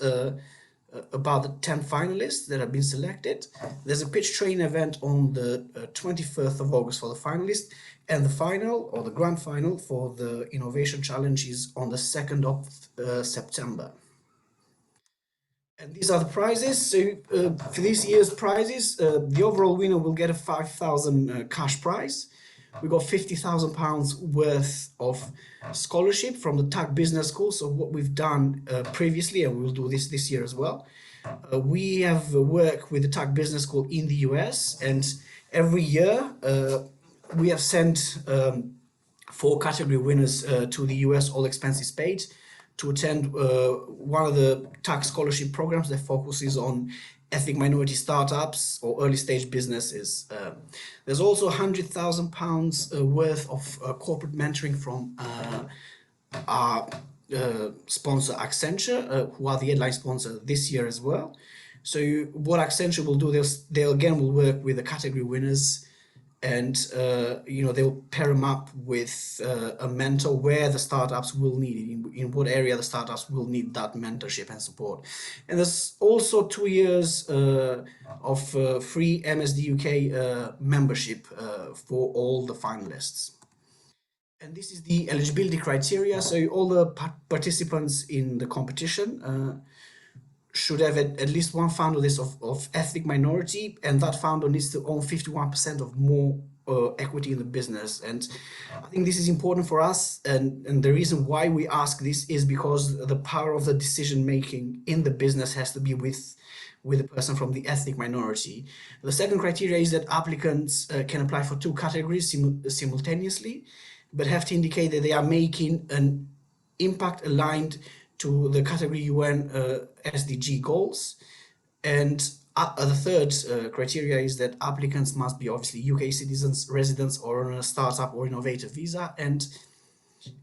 about the 10 finalists that have been selected. There's a pitch training event on the 21st of August for the finalists, and the final or the grand final for the Innovation Challenge is on the 2nd of September. And these are the prizes. So for this year's prizes, the overall winner will get a 5,000 cash prize. We got £50,000 worth of scholarship from the TAC Business School. So what we've done previously, and we'll do this year as well, we have worked with the TAC Business School in the US, and every year we have sent 4 category winners to the US, all expenses paid, to attend one of the TAC scholarship programs that focuses on ethnic minority startups or early stage businesses. There's also £100,000 worth of corporate mentoring from our sponsor Accenture, who are the headline sponsor this year as well. So what Accenture will do, they'll again will work with the category winners, and they'll pair them up with a mentor where the startups will need it, in what area the startups will need that mentorship and support. And there's also 2 years of free MSDUK membership for all the finalists. And this is the eligibility criteria. So all the participants in the competition should have at least one founder list of ethnic minority, and that founder needs to own 51% of more equity in the business. And I think this is important for us, and the reason why we ask this is because the power of the decision making in the business has to be with a person from the ethnic minority. The second criteria is that applicants can apply for 2 categories simultaneously, but have to indicate that they are making an impact aligned to the category UN SDG goals. And the third criteria is that applicants must be obviously UK citizens, residents, or on a startup or innovator visa. And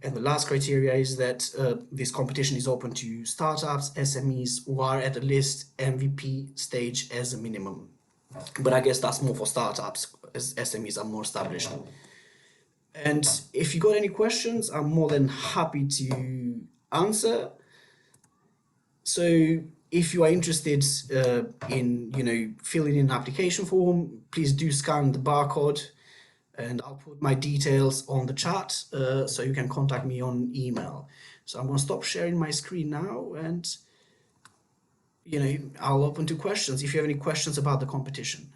the last criteria is that this competition is open to startups, SMEs who are at at least MVP stage as a minimum. but I guess that's more for startups, as SMEs are more established. And if you got any questions, I'm more than happy to answer. So if you are interested in filling in an application form, please do scan the barcode, and I'll put my details on the chat, so you can contact me on email. So I'm going to stop sharing my screen now, and I'll open to questions if you have any questions about the competition.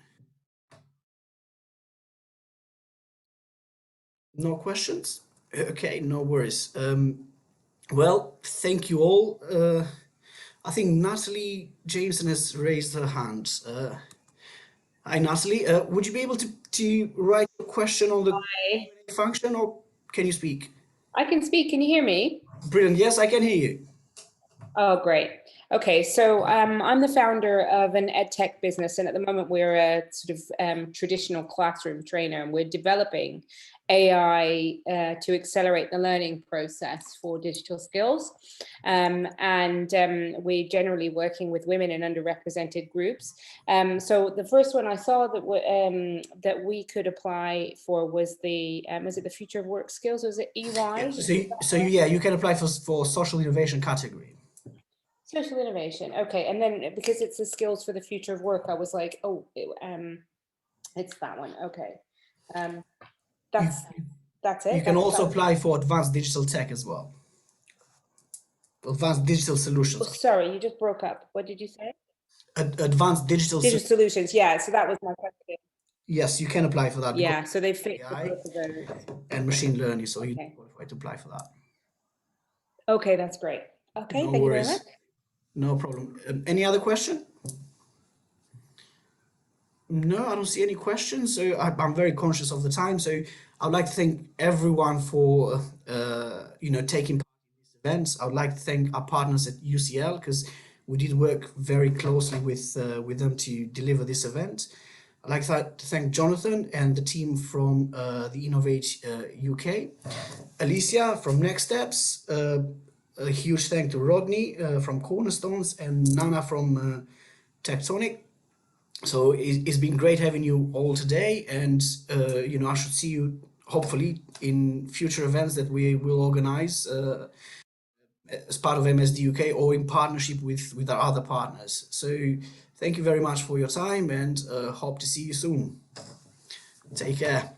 No questions? Okay, no worries. Well, thank you all. I think Natalie Jameson has raised her hand. Hi, Natalie. Would you be able to write a question on the Hi. function, or can you speak? I can speak. Can you hear me? Brilliant. Yes, I can hear you. Oh, great. Okay, so I'm the founder of an edtech business, and at the moment we're a sort of traditional classroom trainer, and we're developing AI to accelerate the learning process for digital skills. We're generally working with women and underrepresented groups. So the first one I saw that we could apply for was the Future of Work Skills? Was it EY? So yeah, you can apply for social innovation category. Social innovation. Okay, and then because it's the skills for the future of work, I was like, oh, it's that one. Okay, that's it. You can also apply for advanced digital tech as well. Advanced digital solutions. Oh, sorry, you just broke up. What did you say? Advanced digital solutions. Yeah, so that was my question. Yes, you can apply for that. Yeah, so they fit AI both of those. and machine learning, so okay. you qualify to apply for that. Okay, that's great. Okay, no thank worries. you very much. No problem. Any other question? No, I don't see any questions. So I'm very conscious of the time. So I'd like to thank everyone for taking part in these events. I would like to thank our partners at UCL, because we did work very closely with them to deliver this event. I'd like to thank Jonathan and the team from the Innovate UK, Alicia from Next Steps. A huge thank to Rodney from Cornerstones, and Nana from Tectonic. So it's been great having you all today, and I should see you hopefully in future events that we will organize as part of MSDUK or in partnership with our other partners. So thank you very much for your time, and hope to see you soon. Take care.